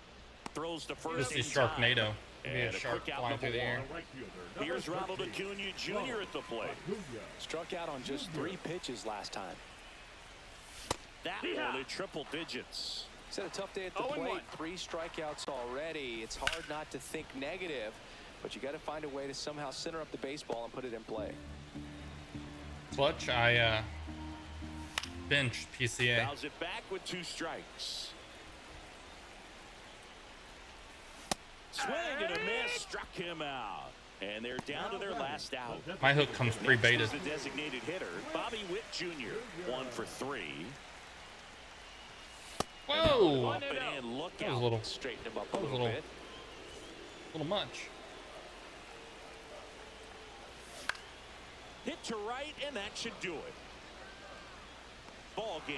Throws to first. This is Sharknado. Maybe a And a shark quick out flying through the air. Here's Ronald Acuna Jr. at the plate. Struck out on just 3 pitches last time. That one in triple digits. He's had a tough day at the plate. 3 strikeouts already. It's hard not to think negative, but you got to find a way to somehow center up the baseball and put it in play. Clutch, I benched PCI. Fouls it back with 2 strikes. Swing and a miss, struck him out. And they're down to their last out. My hook comes pre-baited. The designated hitter, Bobby Witt Jr., 1 for 3. Whoa! Up and look That was out. a little, Straighten him up a that was a little little, bit. little much. Hit to right, and that should do it. Ball game.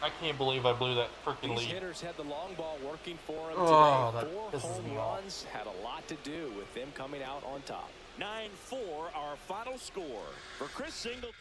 I can't believe I blew that freaking These lead. hitters had the long ball working for them Oh, today. that 4 pisses home me off. runs had a lot to do with them coming out on top. 9-4, our final score. For Chris Singleton.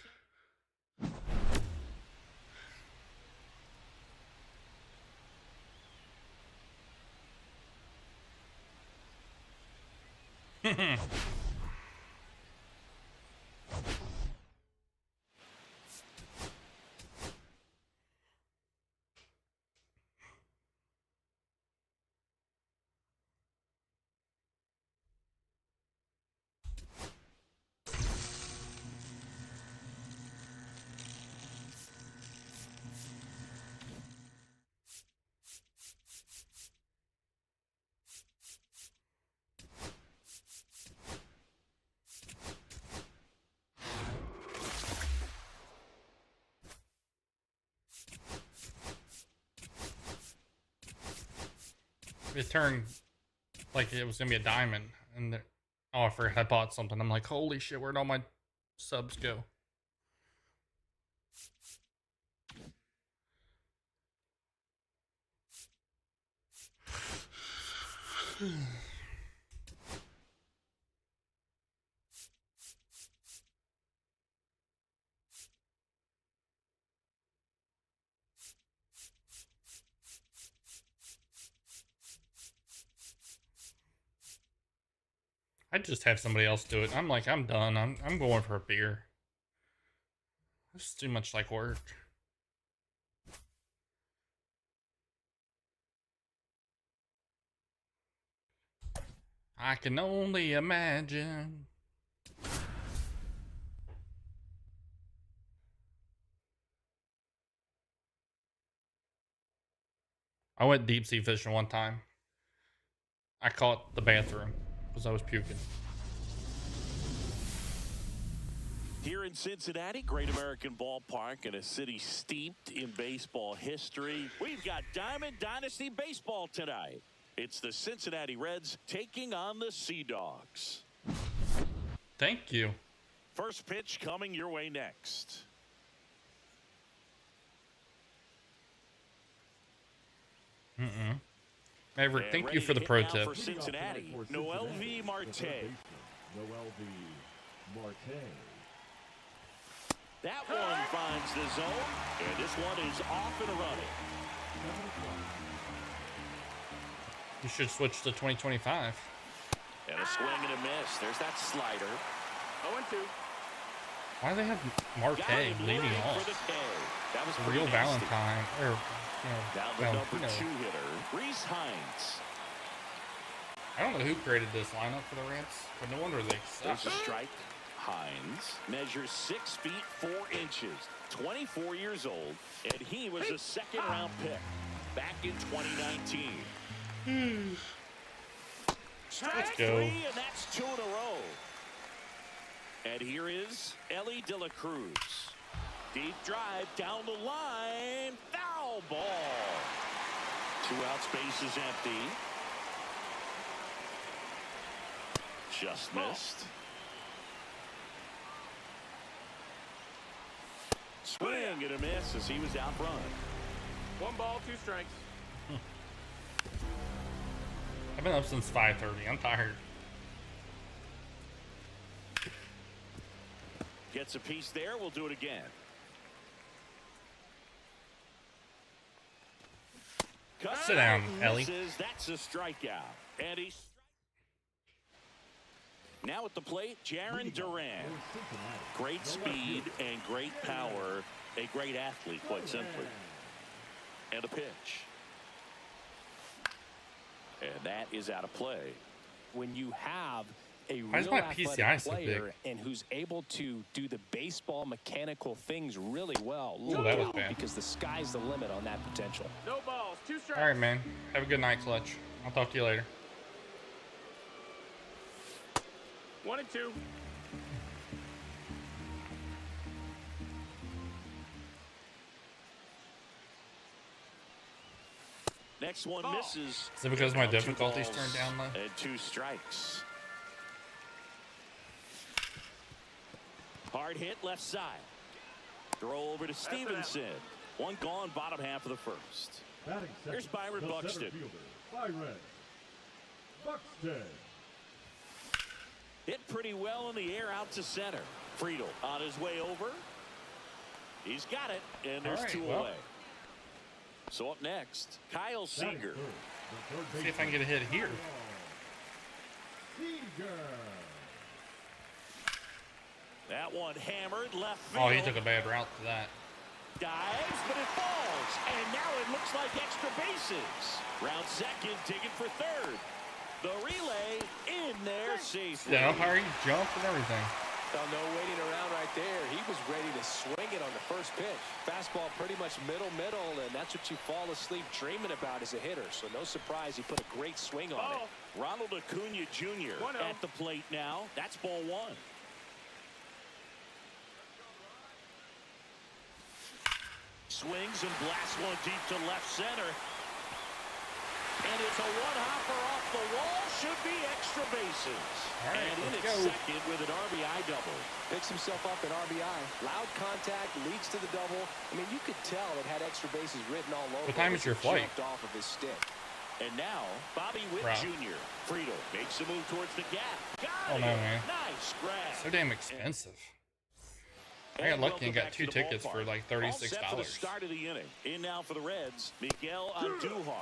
It turned like it was gonna be a diamond, and oh, I forgot I bought something. I'm like, holy shit, where'd all my subs go? I'd just have somebody else do it. I'm like, I'm done. I'm going for a beer. It's too much like work. I can only imagine. I went deep sea fishing one time. I caught the bathroom because I was puking. Here in Cincinnati, Great American Ballpark, in a city steeped in baseball history, we've got Diamond Dynasty Baseball tonight. It's the Cincinnati Reds taking on the Sea Dogs. Thank you. First pitch coming your way next. Maverick, And thank ready you for to the hit pro now tip. for Cincinnati, Noel V. Marte. Noel V. Marte. That one finds the zone, and this one is off and running. You should switch to 2025. And a swing and a miss. There's that slider. 0-2. Why do they have Marte Got him leading looking off? for the K. That was Real pretty nasty. Valentine, or Down the Valentino. number 2 hitter, Reese Hines. I don't know who created this lineup for the Reds, but no wonder they There's suck. a strike. Hines measures 6 feet 4 inches, 24 years old, and he was a second-round pick back in 2019. Let's Strike go. 3, and that's 2 in a row. And here is Ellie De La Cruz. Deep drive down the line. Foul ball. 2 outs, base is empty. Just missed. Swing and a miss as he was out front. 1 ball, 2 strikes. I've been up since 5:30. I'm tired. Gets a piece there. We'll do it again. Sit down, Ellie. That's a strikeout. And he's now at the plate, Jarren Duran. Great speed and great power. A great athlete, quite simply. And a pitch. And that is out of play. When you have a Why is real my athletic PCI so player big? and who's able to do the baseball mechanical things really well, Ooh, that was bad. because the sky's the limit on that potential. No balls, 2 strikes. All right, man. Have a good night, Clutch. I'll talk to you later. 1-2. Next one misses. Is it because my Now 2 difficulty's balls turned down, though? And 2 strikes. Hard hit left side. Throw over to Stevenson. 1 gone, bottom half of the first. Batting second, Here's Byron the Buxton. center fielder, Byron Buxton. Hit pretty well in the air out to center. Friedel on his way over. He's got it, and there's All right, 2 well. away. So up next, Kyle Batting Seager. third, the third See if I can get a hit here. Seager. That one hammered left field. Oh, he took a bad route to that. Dives, but it falls. And now it looks like extra bases. Round second, digging for third. The relay in there safely. Yeah, umpire, he jumped and everything. Well, no waiting around right there. He was ready to swing it on the first pitch. Fastball pretty much middle, and that's what you fall asleep dreaming about as a hitter. So no surprise he put a great swing on it. Ronald Acuna Jr. 1-0. at the plate now. That's ball 1. Swings and blasts one deep to left center. And it's a one-hopper off the wall. Should be extra bases. All right, and in let's at go. second with an RBI double. Picks himself up an RBI. Loud contact leads to the double. I mean, you could tell it had extra bases written all over. What time it is your as he flight? jumped off of his stick. And now, Bobby Witt Bro. Jr. Friedel makes a move towards the gap. Oh, Got no, it. man. Nice grab. So damn expensive. I got lucky and got 2 tickets for like All set for the $36. start of the inning. In now for the Reds, Miguel Andujar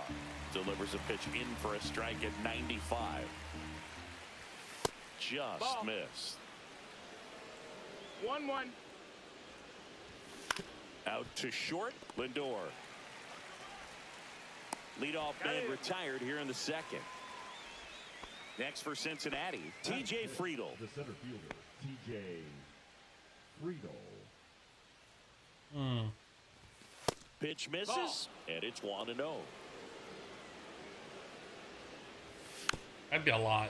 delivers a pitch in for a strike at 95. Just Ball. missed. 1-1. Out to short, Lindor. Leadoff Got man it. retired here in the second. Next for Cincinnati, T.J. Friedel. The center fielder, T.J. Friedel. Pitch misses, and it's 1-0. That'd be a lot.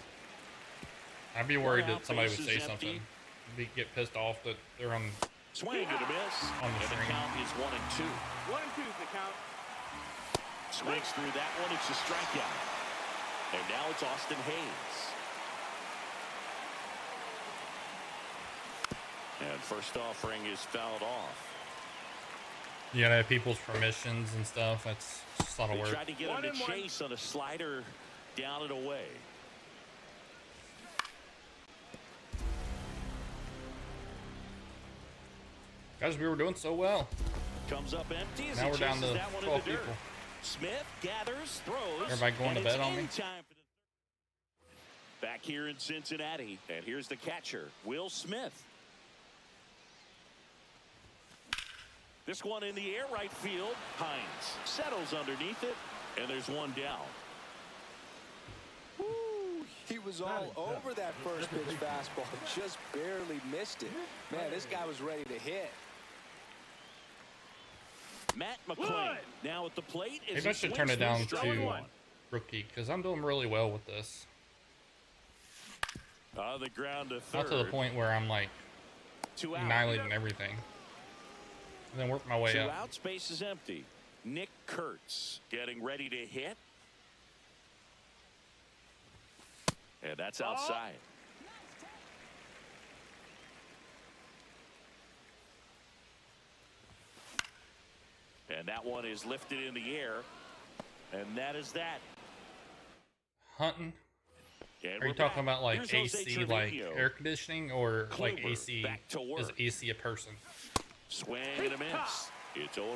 I'd be worried One out, that somebody would bases say empty. something. Get pissed off that they're on. Swing and a miss, On the and the string. count is 1-2. 1-2 is the count. Swings through that one. It's a strikeout. And now it's Austin Hayes. And first offering is fouled off. You gotta have people's permissions and stuff. That's just a lot of They work. tried to get him to chase on a slider down and away. Guys, we were doing so well. Comes up empty as Now he we're down chases to that one in 12 the dirt. people. Smith gathers, throws. Everybody going to and bed it's on me? in time for the... Back here in Cincinnati, and here's the catcher, Will Smith. This one in the air right field. Hines settles underneath it, and there's one down. Woo, he was all over that first pitch fastball, just barely missed it. Man, this guy was ready to hit. Matt McClain now at the plate. Maybe I should turn it down to rookie, because I'm doing really well with this. On the ground to third. Not to the point where I'm like annihilating everything. And then work my way up. Out, space is empty. Nick Kurtz getting ready to hit. And that's outside. And that one is lifted in the air. And that is that. Hunting? And Are you talking about like Here's Jose AC, like Trevino. air conditioning, or like Kluber AC? back to work. Is AC a person? Swing and a miss. It's 0-1.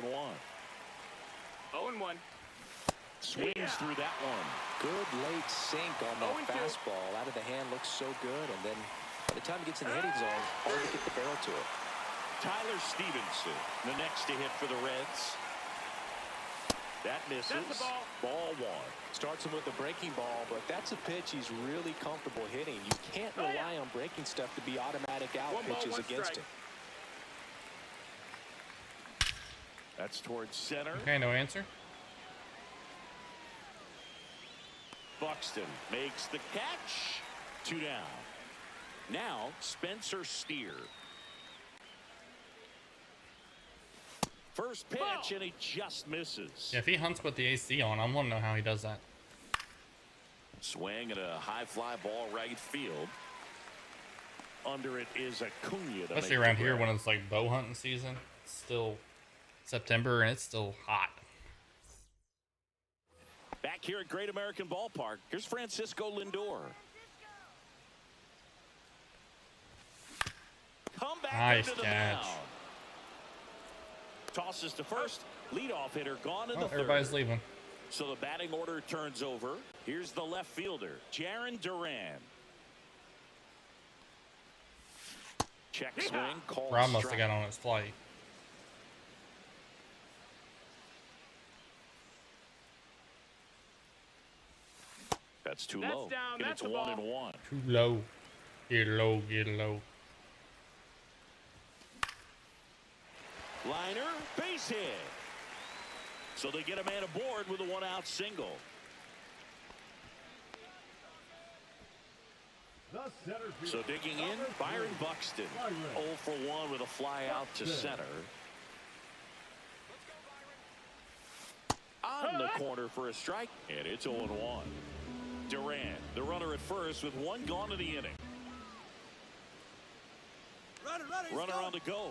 0-1. Swings through that one. Good late sink on that 0-2. fastball. Out of the hand, looks so good. And then by the time he gets in the hitting zone, hard to get the barrel to it. Tyler Stevenson, the next to hit for the Reds. That misses. That's the Ball one. Starts him with a breaking ball, but that's a pitch he's really comfortable hitting. You can't rely on breaking stuff to be automatic out One ball, pitches one against strike. him. That's towards center. Okay, no answer. Buxton makes the catch. 2 down. Now Spencer Steer. First pitch, and he just misses. Yeah, if he hunts with the AC on, I want to know how he does that. Swing and a high fly ball right field. Under it is Acuna. Especially around here when it's like bow hunting season. It's still September and it's still hot. Back here at Great American Ballpark, here's Francisco Lindor. Come back Nice into the catch. mound. Tosses to first. Leadoff hitter gone in the third. Everybody's leaving. So the batting order turns over. Here's the left fielder, Jarren Duran. Check swing, call Rob must have strike. got on his flight. That's too That's low. down, And that's it's a 1-1. ball. Too low. Get low, get low. Liner, base hit. So they get a man aboard with a 1-out single. So digging in, Byron Buxton. 0 for 1 with a fly out to center. On the corner for a strike, and it's 0-1. Duran, the runner at first with 1 gone in the inning. Runner on the go.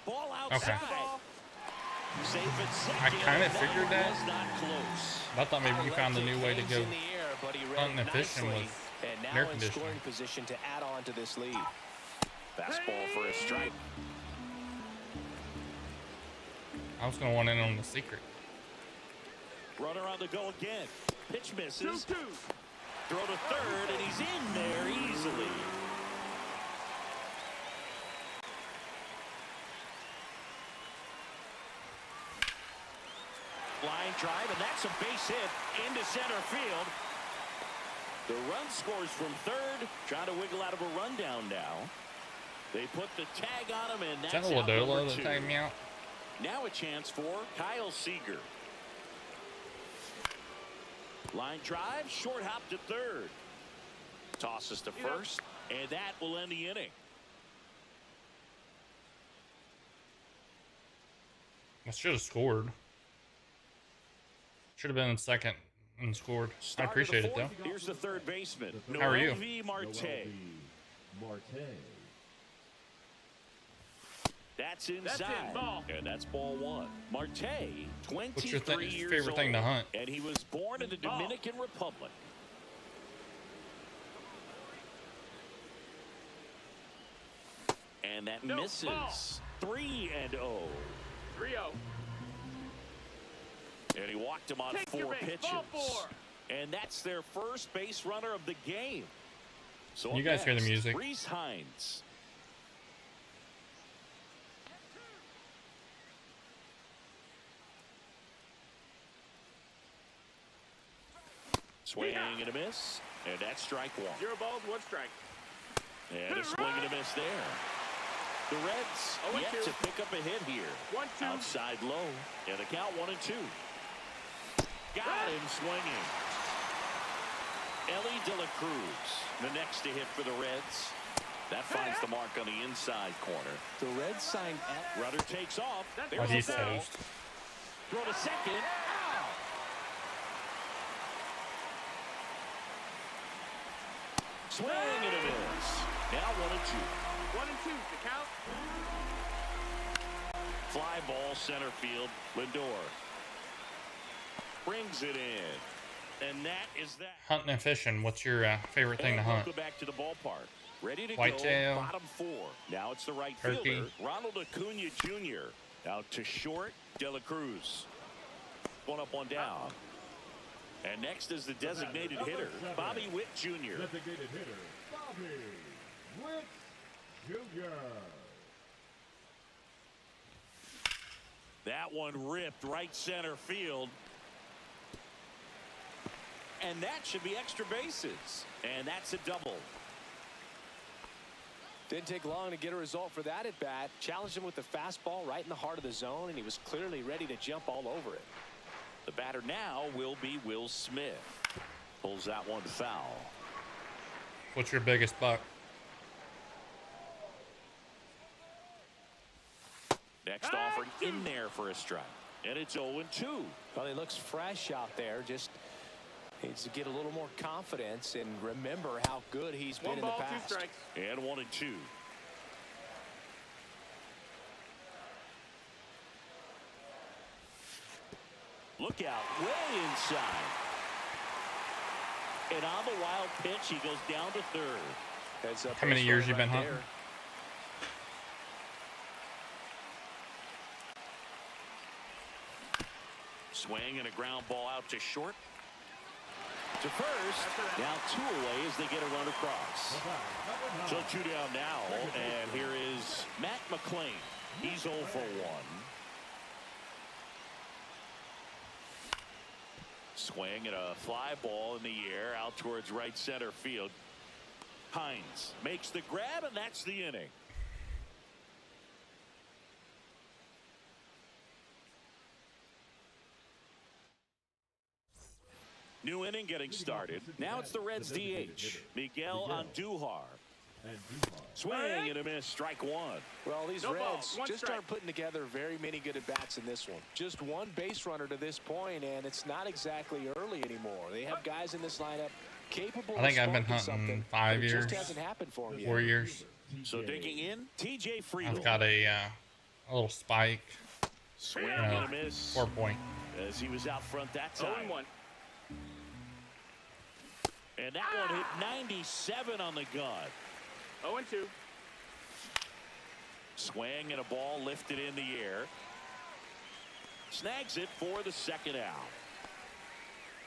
Ball outside. Okay. Safe at second. I kind of figured that. Was not close. I thought maybe you found a new way to go In the air, but he read hunting it and fishing nicely, with and now air in conditioning. scoring position to add on to this lead. Fastball for a strike. I was going to want in on the secret. Runner on the go again. Pitch misses. 2-2. Throw to third, and he's in there easily. Line drive, and that's a base hit into center field. The run scores from third, trying to wiggle out of a rundown now. They put the tag on him, and Is that's that out number Lodolo that 2. tagged me out? Now a chance for Kyle Seager. Line drive, short hop to third. Tosses to first, and that will end the inning. I should have scored. Should have been in second and scored. I Start of the appreciate it, though. fourth. Here's the third baseman, How are you? Noelvi Marte. That's inside. That's in, ball. And that's ball one. Marte, 23 What's your years favorite old, thing to hunt? and he was born in the Ball. Dominican Republic. And that No, misses. ball. 3-0. 3-0. And he walked him on Take your 4 base. pitches. Ball 4. And that's their first base runner of the game. So You guys hear the next, music? Reese Hines. Swing and a miss. And that's strike one. 0 balls, 1 strike. And a swing and a miss there. The Reds 0-2. yet to pick up a hit here. 1-2. Outside low. And the count 1-2. Got him swinging. Ellie De La Cruz, the next to hit for the Reds. That finds the mark on the inside corner. The Reds signed at Rudder takes off. Oh, There's he's a ball. toast. Throw to second. Out. Swing and a miss. Now 1-2. 1-2 to count. Fly ball center field. Lindor brings it in. And that is that. Hunting and fishing. What's your favorite thing to And hunt? welcome back to the ballpark. Ready to Whitetail. go. Bottom 4. Now it's the right Turkey. fielder, Ronald Acuna Jr. Out to short, De La Cruz. One up, one down. And next is the designated hitter, Bobby Witt Jr. Designated hitter, Bobby Witt Jr. That one ripped right center field. And that should be extra bases. And that's a double. Didn't take long to get a result for that at bat. Challenged him with the fastball right in the heart of the zone, and he was clearly ready to jump all over it. The batter now will be Will Smith. Pulls that one foul. What's your biggest buck? Next offering in there for a strike. And it's 0-2. Well, he looks fresh out there. Just needs to get a little more confidence and remember how good he's been 1 in the ball, 2 past. strikes. And 1-2. Look out, way inside. And on the wild pitch, he goes down to third. Heads up How many base years runner you been right hunting? there. Swing and a ground ball out to short. To first. Now 2 away as they get a run across. So 2 down now. And here is Matt McClain. He's 0 for 1. Swing and a fly ball in the air out towards right center field. Hines makes the grab, and that's the inning. New inning getting started. Now it's the Reds DH, Miguel Andujar. Swing and a miss, strike 1. Well, these No Reds balls, 1 just strike. aren't putting together very many good at-bats in this one. Just 1 base runner to this point, and it's not exactly early anymore. They have guys in this lineup capable I think of I've been sparking hunting something, 5 but it years, just hasn't happened for him yet. 4 years. So digging in, TJ Friedel. I've got a little spike, Swing and a miss 4 point. as he was out front that time. 0-1. And that one hit 97 on the gun. 0-2. Swing and a ball lifted in the air. Snags it for the second out.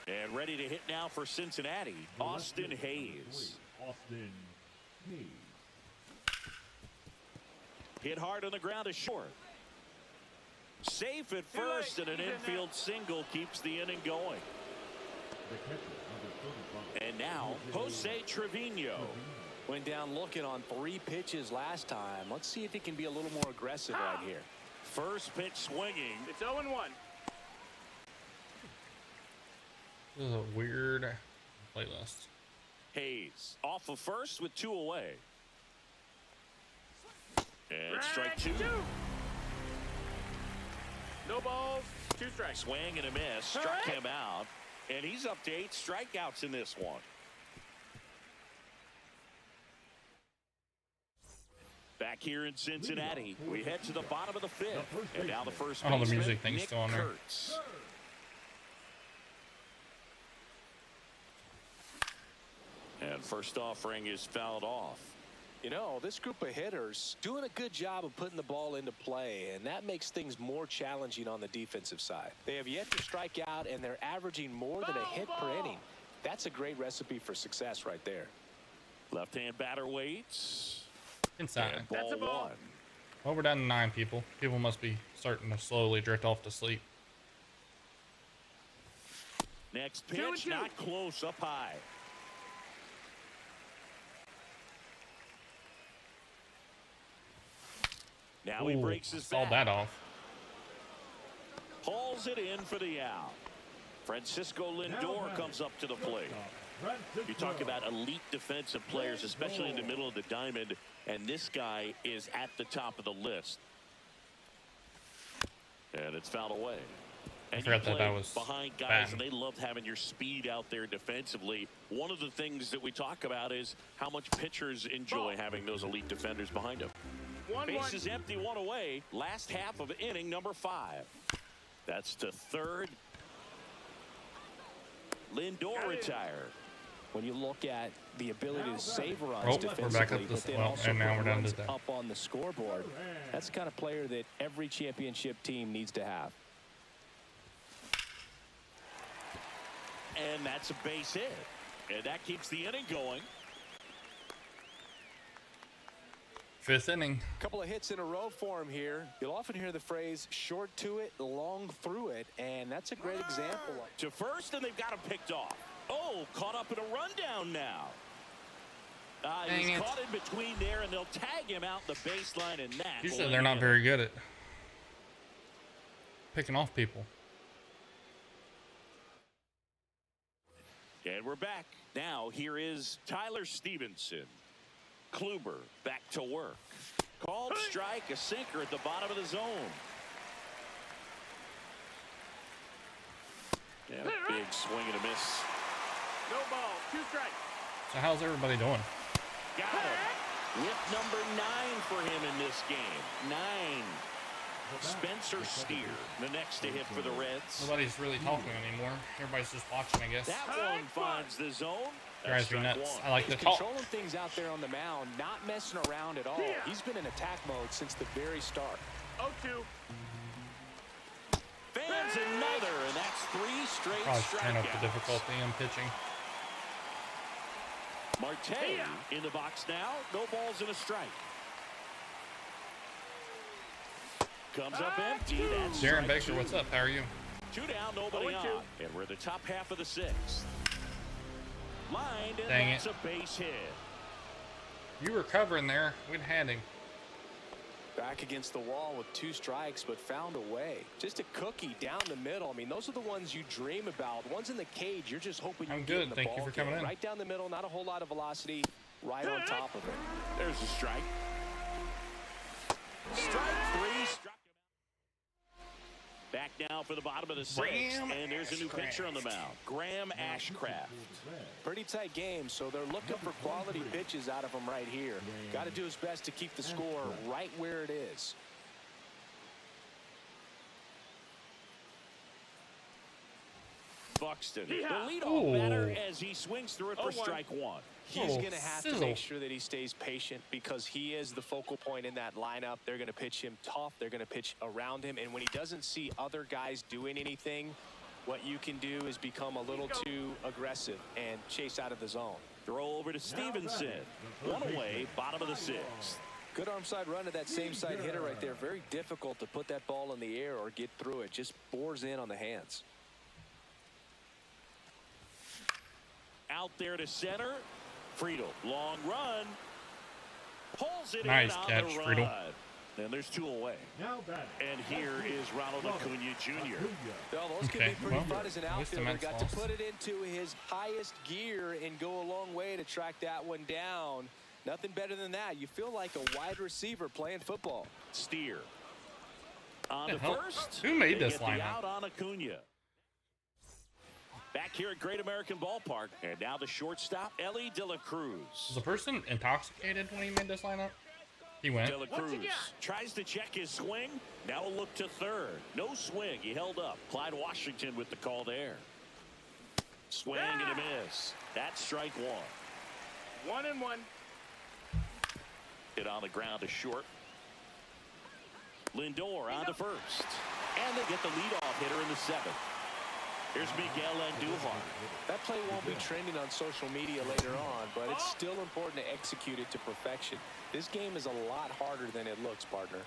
And ready to hit now for Cincinnati, Austin Hayes. Austin Hayes. Hit hard on the ground to short. Safe at first, and an infield single keeps the inning going. The catcher, number 35. And now, Jose Trevino. Went down looking on 3 pitches last time. Let's see if he can be a little more aggressive right here. First pitch swinging. It's 0-1. This is a weird playlist. Hayes off of first with 2 away. And strike 2. No balls, 2 strikes. Swing and a miss. Struck him out. And he's up to 8 strikeouts in this one. Back Back here in Cincinnati, we head to the bottom of the fifth. And now the first Oh, the baseman, music thing's Nick still on there. Kurtz. And first offering is fouled off. You know, this group of hitters doing a good job of putting the ball into play, and that makes things more challenging on the defensive side. They have yet to strike out, and they're averaging more than a hit per inning. That's a great recipe for success right there. Left-hand batter waits. Inside. And That's a ball ball. one. Well, we're down to 9 people. People must be starting to slowly drift off to sleep. Next 2-2. pitch, not close, up high. Now he Ooh, breaks his saw back. that off. Hauls it in for the out. Francisco Lindor comes up to the plate. You talk about elite defensive players, especially in the middle of the diamond, and this guy is at the top of the list. And it's fouled away. And you forgot that play was behind guys, bad. and they love having your speed out there defensively. One of the things that we talk about is how much pitchers enjoy having those elite defenders behind them. 1-1. Base is empty, one away. Last half of inning number 5. That's to third. Lindor retired. When you look at the ability to save runs Oh, we're back defensively, up this but then well, also and now put we're down runs to that. up on the scoreboard, that's the kind of player that every championship team needs to have. And that's a base hit. And that keeps the inning going. 5th inning. A couple of hits in a row for him here. You'll often hear the phrase short to it, long through it, and that's a great example. To first, and they've got him picked off. Oh, caught up in a rundown now. Dang He's it. caught in between there, and they'll tag him out the baseline, and that. Usually will they're not end very good at picking off people. And we're back. Now, here is Tyler Stevenson. Kluber back to work. Called strike, a sinker at the bottom of the zone. And a big swing and a miss. No ball. 2 strikes. So how's everybody doing? Got him. With number 9 for him in this game. 9. Spencer Steer, the next to hit for the Reds. Nobody's really talking anymore. Everybody's just watching, I guess. That one finds the zone. Drives me That's nuts. strike I one. like He's to talk. controlling things out there on the mound, not messing around at all. He's been in attack mode since the very start. 0-2. Fans another, and that's 3 straight Probably turn up the strikeouts. difficulty in pitching. Marte in the box now. No balls and a strike. Comes up empty. That's Darren strike Baker, 2. what's up? How are you? 2 down, nobody 0-2. on. And we're in the top half of the 6th. Lined, and Dang that's it. a base hit. You were covering there. We'd had him. Back against the wall with 2 strikes, but found a way. Just a cookie down the middle. I mean, those are the ones you dream about. Ones in the cage, you're just hoping you I'm get good. in the Thank you ball for coming game. in. Right down the middle, not a whole lot of velocity, right on top of it. There's a strike. Strike 3. Struck him out. Back now for the bottom of the 6th. Graham And there's a new pitcher on the mound. Graham Ashcraft. Pretty tight game, so they're looking for quality pitches out of him right here. Got to do his best to keep the score right where it is. Buxton, the Yeah. leadoff Ooh. batter as he swings through it for 0-1. strike 1. He's Oh, going to have to sizzle. make sure that he stays patient because he is the focal point in that lineup. They're going to pitch him tough. They're going to pitch around him. And when he doesn't see other guys doing anything, what you can do is become a little too aggressive and chase out of the zone. Throw over to Stevenson. 1 away, bottom of the 6th. Good arm side run to that same side hitter right there. Very difficult to put that ball in the air or get through it. Just bores in on the hands. Out there to center. Friedel, long run. Pulls it Nice in on catch, the Friedel. run. And there's 2 away. Now batting. And here is Ronald Acuna Jr. Well, those can Okay, be pretty well, fun as an at least the outfielder. Mets Got lost. to put it into his highest gear and go a long way to track that one down. Nothing better than that. You feel like a wide receiver playing football. Steer. On The to hell? first. Who made They this get the lineup? out on Acuna. Back here at Great American Ballpark. And now the shortstop, Ellie De La Cruz. Was the person intoxicated when he made this lineup? He went. De La Cruz tries to check his swing. Now a look to third. No swing. He held up. Clyde Washington with the call there. Swing and a miss. That's strike one. 1-1. Hit on the ground to short. Lindor on to first. And they get the leadoff hitter in the seventh. Here's Miguel Andujar. That play won't be trending on social media later on, but it's still important to execute it to perfection. This game is a lot harder than it looks, partner.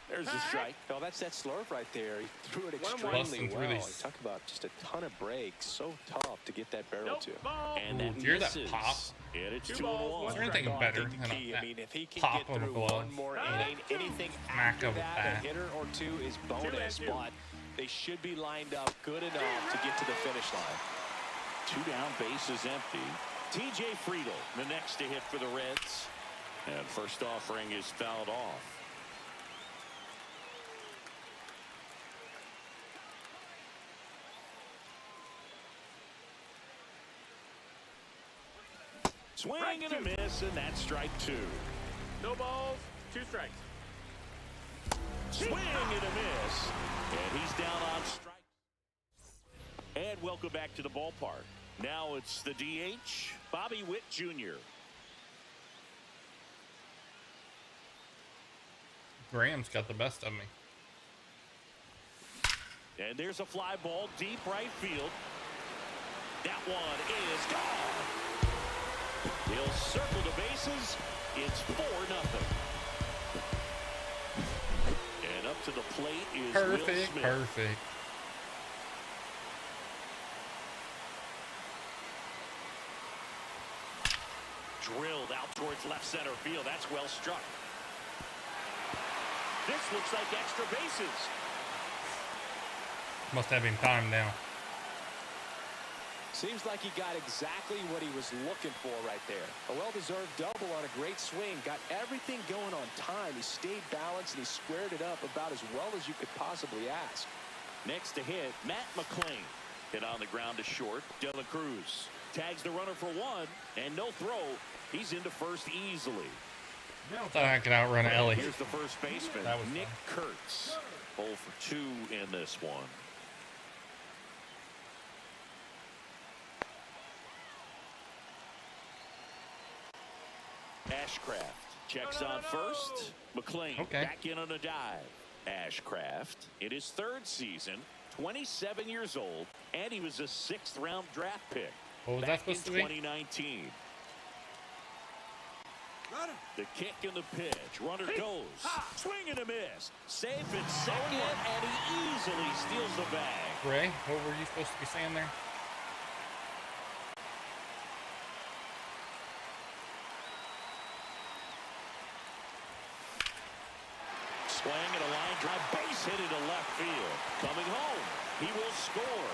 There's the strike. Oh, that's that slurve right there. He threw it Busting extremely through well. these. Talk about just a ton of breaks. So tough to get that barrel to. And that Ooh, hear that misses. pop? And it's 2-1. Is there anything better than I that mean, if he can pop get of a through glove? one more inning, anything Smack after of a that, bat. a hitter or two is bonus, 2-2. but they should be lined up good enough to get to the finish line. 2 down, bases empty. TJ Friedel, the next to hit for the Reds. And first offering is fouled off. Swing and a miss, and that's strike 2. No balls, 2 strikes. Swing and a miss, and he's down on strike. And welcome back to the ballpark. Now it's the DH, Bobby Witt Jr. Graham's got the best of me. And there's a fly ball deep right field. That one is gone. He'll circle the bases. It's 4-0. And up to the plate is Will Smith. Perfect. Drilled out towards left center field. That's well struck. This looks like extra bases. Must have him timed now. Seems like he got exactly what he was looking for right there. A well-deserved double on a great swing. Got everything going on time. He stayed balanced and he squared it up about as well as you could possibly ask. Next to hit, Matt McClain. Hit on the ground to short. De La Cruz tags the runner for 1, and no throw. He's into first easily. I thought I could outrun Ellie. Here's the first baseman, That was Nick Kurtz. 0 for 2 in this one. Ashcraft checks on first. McClain back in on a dive. Ashcraft in his 3rd season, 27 years old, and he was a 6th round draft pick. What was that back supposed in to be? 2019. The kick and the pitch. Runner goes. Swing and a miss. Safe at second, and he easily steals the bag. Ray, what were you supposed to be saying there? Swing and a line drive. Base hit into left field. Coming home. He will score.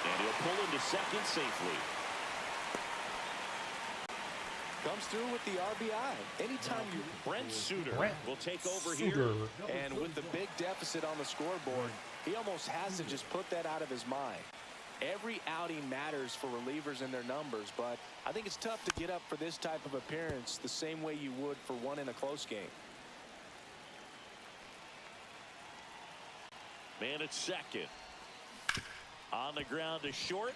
And he'll pull into second safely. Comes through with the RBI. Anytime you... Brent Suter will take over Suter. here. And with the big deficit on the scoreboard, he almost has to just put that out of his mind. Every outing matters for relievers and their numbers, but I think it's tough to get up for this type of appearance the same way you would for one in a close game. Man at second. On the ground to short.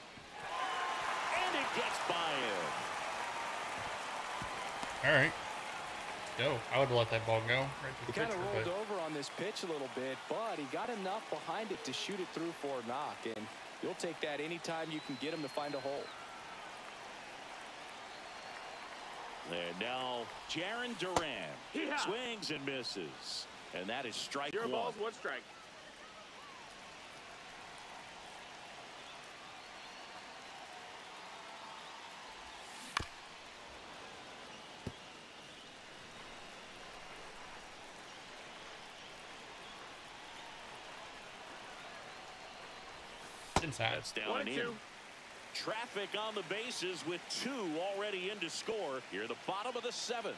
And it gets by him. All right. Go. I would have let that ball go. Right He to the kind of pitcher, rolled over on this pitch a little bit, but he got enough behind it to shoot it through for a knock, and you'll take that anytime you can get him to find a hole. And now Jaron Duran swings and misses. And that is strike 0 1. balls, 1 strike. inside. That's down and in. Traffic on the bases with 2 already in to score. You're the bottom of the 7th.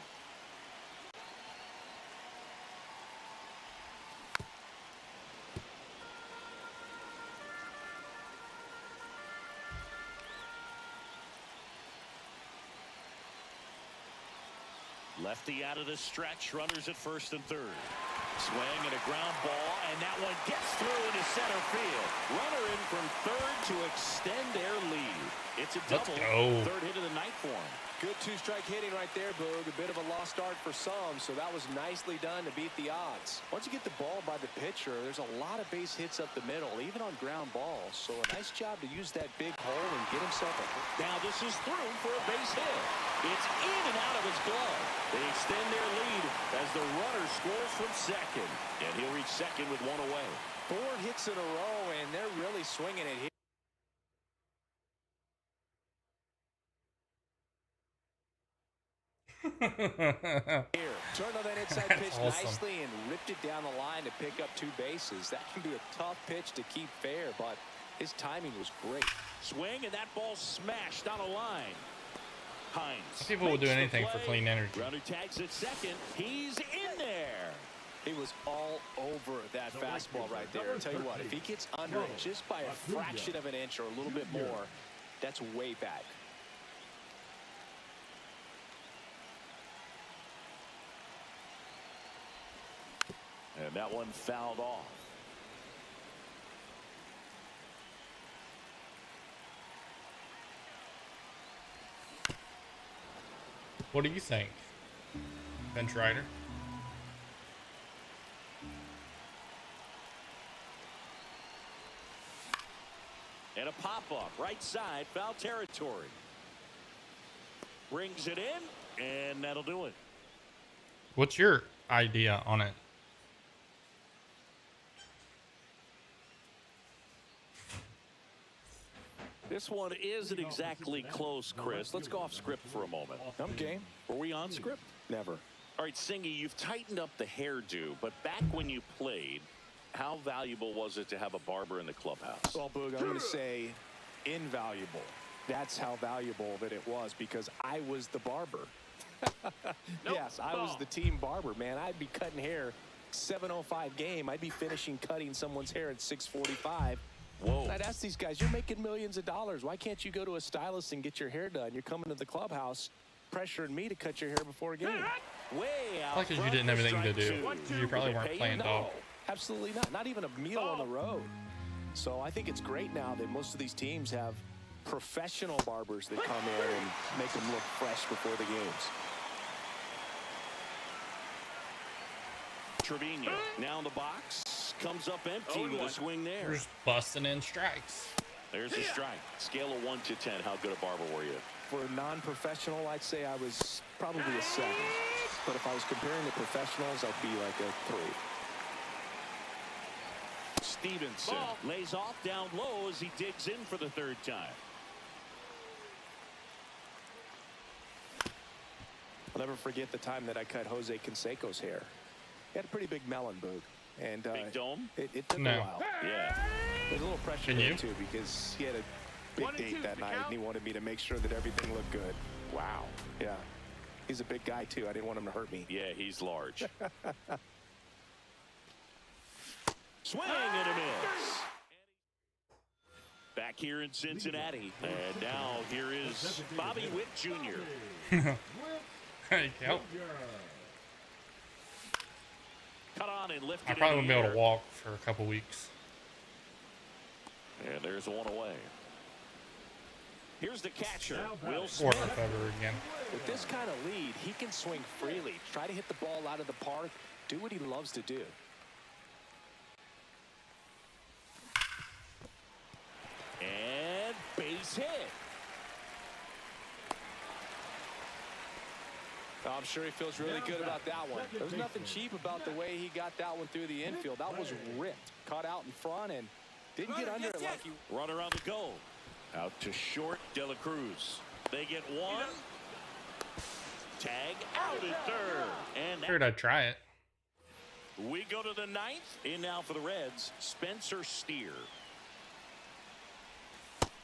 Lefty out of the stretch. Runners at first and third. Swing and a ground ball, and that one gets through into center field. Runner in from third to extend their lead. It's a double. Third hit of the night for him. Good two-strike hitting right there, Boog. A bit of a lost start for some, so that was nicely done to beat the odds. Once you get the ball by the pitcher, there's a lot of base hits up the middle, even on ground balls. So a nice job to use that big hole and get himself a hit. Now this is through for a base hit. It's in and out of his glove. They extend their lead as the runner scores from second. And he'll reach second with one away. 4 hits in a row, and they're really swinging it here. Turned on that inside pitch nicely and ripped it down the line to pick up 2 bases. That can be a tough pitch to keep fair, but his timing was great. Swing, and that ball smashed on a line. Hines. People will do anything for clean energy. Runner tags at second. He's in there. He was all over that fastball right there. I'll tell you what, if he gets under it just by a fraction of an inch or a little bit more, that's way back. And that one fouled off. What do you think, bench rider? And a pop-up, right side, foul territory. Brings it in, and that'll do it. What's your idea on it? This one isn't exactly close, Chris. Let's go off script for a moment. I'm game. Were we on script? Never. All right, Singy, you've tightened up the hairdo, but back when you played, how valuable was it to have a barber in the clubhouse? Well, Boog, I'm going to say invaluable. That's how valuable that it was because I was the barber. Yes, I was the team barber, man. I'd be cutting hair 7:05 game. I'd be finishing cutting someone's hair at 6:45. Whoa. And I'd ask these guys, you're making millions of dollars. Why can't you go to a stylist and get your hair done? You're coming to the clubhouse pressuring me to cut your hair before a game. Way out. Like, because you didn't have anything to do. You probably weren't playing dog. Absolutely not. Not even a meal on the road. So I think it's great now that most of these teams have professional barbers that come in and make them look fresh before the games. Trevino now in the box. Comes up empty with a swing there. We're just busting in strikes. There's a strike. Scale of 1 to 10. How good a barber were you? For a non-professional, I'd say I was probably a 7. But if I was comparing to professionals, I'd be like a 3. Stevenson lays off down low as he digs in for the 3rd time. I'll never forget the time that I cut Jose Canseco's hair. He had a pretty big melon, Boog. And big dome? It took a while. Yeah. There's a little pressure there, too, because he had a big date that night, and he wanted me to make sure that everything looked good. Wow. Yeah. He's a big guy, too. I didn't want him to hurt me. Yeah, he's large. Swing and a miss. Back here in Cincinnati. And now here is Bobby Witt Jr. There you go. Cut on and lifted. I probably won't be able to walk for a couple weeks. And there's one away. Here's the catcher, Will Or Smith. if ever again. With this kind of lead, he can swing freely. Try to hit the ball out of the park. Do what he loves to do. And base hit. I'm sure he feels really good about that one. There's nothing cheap about the way he got that one through the infield. That was ripped. Caught out in front and didn't get under it like he... Runner on the go. Out to short, De La Cruz. They get one. Tag out at third. And Figured I'd try it. we go to the 9th. In now for the Reds, Spencer Steer.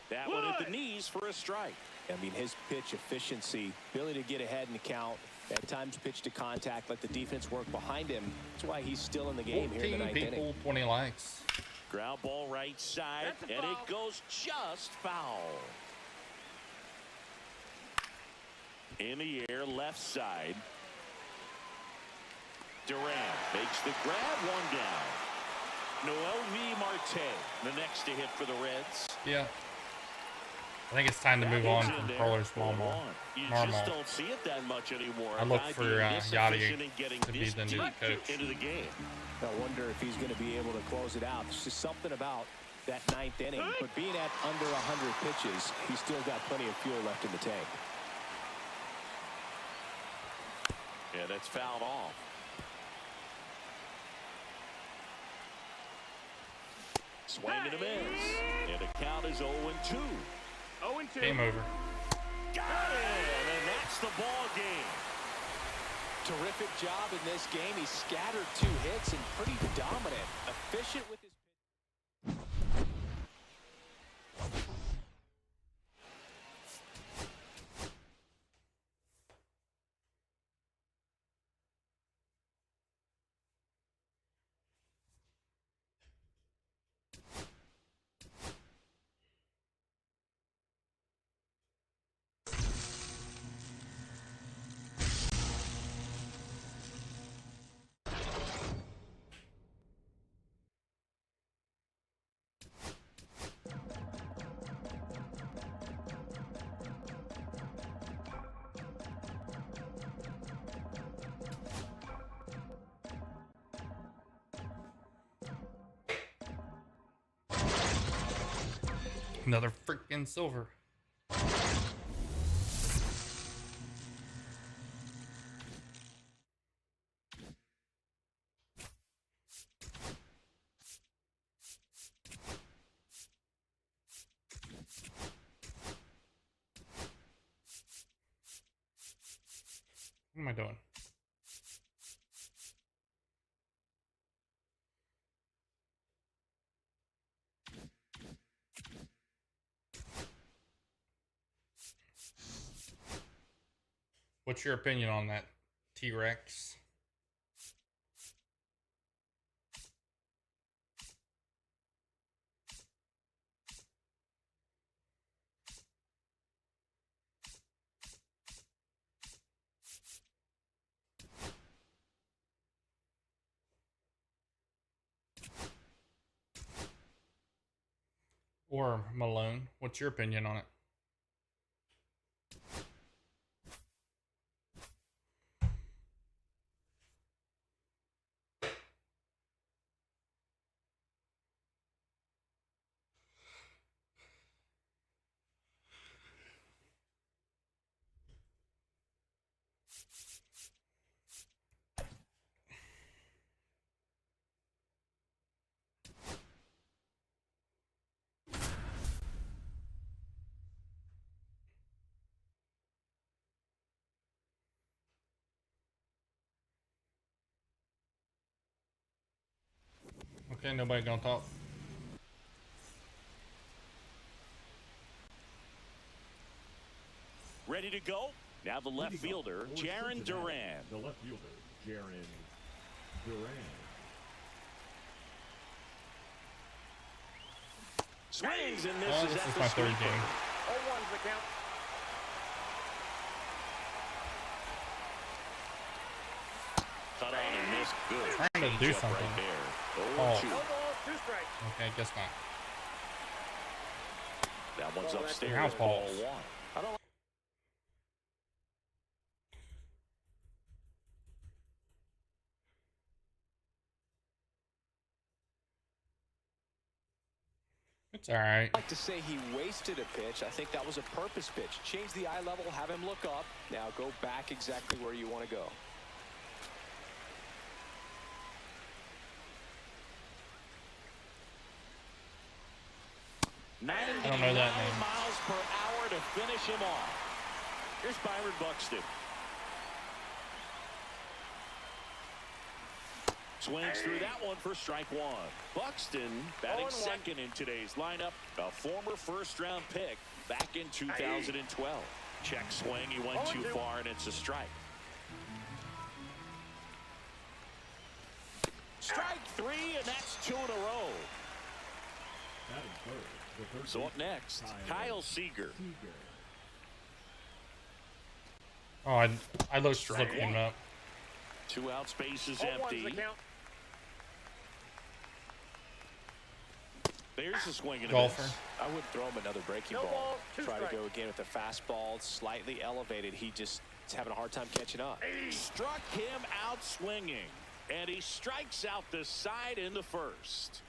That one at the knees for a strike. I mean, his pitch efficiency, ability to get ahead in the count, at times pitch to contact, let the defense work behind him. That's why he's still in the game here in the 9th people, inning. 20 likes. Ground ball right side, and it goes just foul. In the air, left side. Durant makes the grab, one down. Noel V. Marte, the next to hit for the Reds. Yeah. I think it's time to move on from Perler's Marmol. You just don't see it that much anymore. I look for Yachty to be the new coach. Into the game. I wonder if he's going to be able to close it out. There's just something about that ninth inning. But being at under 100 pitches, he's still got plenty of fuel left in the tank. Yeah, that's fouled off. Swing and a miss. And the count is 0-2. 0-2. Game over. Got it! And that's the ball game. Terrific job in this game. He scattered 2 hits and pretty dominant. Efficient with his... Another freaking silver. What am I doing? What's your opinion on that, T-Rex? Or Malone, what's your opinion on it? Okay, nobody gonna talk. Ready to go? Now the left fielder, Jaron Duran. The left fielder, Jaron Duran. Swings and Oh, misses this at is the my third sweeper. game. 0-1's the count. Cut on and missed. Good. Trying to do Changeup something. right there. Oh. 0-2. No balls, 2 strikes. Okay, guess not. That one's Ball, that's upstairs. house Ball balls. 1. I don't It's alright. I'd like to say he wasted a pitch. I think that was a purpose pitch. Change the eye level, have him look up. Now go back exactly where you want to go. I don't know that 99 name. miles per hour to finish him off. Here's Byron Buxton. Swings through that one for strike 1. Buxton batting 0-1. second in today's lineup. A former first-round pick back in 2012. Check swing. He went too 0-2. far, and it's a strike. Strike 3, and that's 2 in a row. Batting third, the third So up baseman, next, Kyle Seager. Oh, I looked Strike looking him one. up. Two out, spaces 0-1's empty. the count. There's a swing and a Golfer. miss. I wouldn't throw him another breaking No ball. ball, two Try strikes. to go again with the fastball, slightly elevated. He just is having a hard time catching up. Struck him out swinging, and he strikes out the side in the first.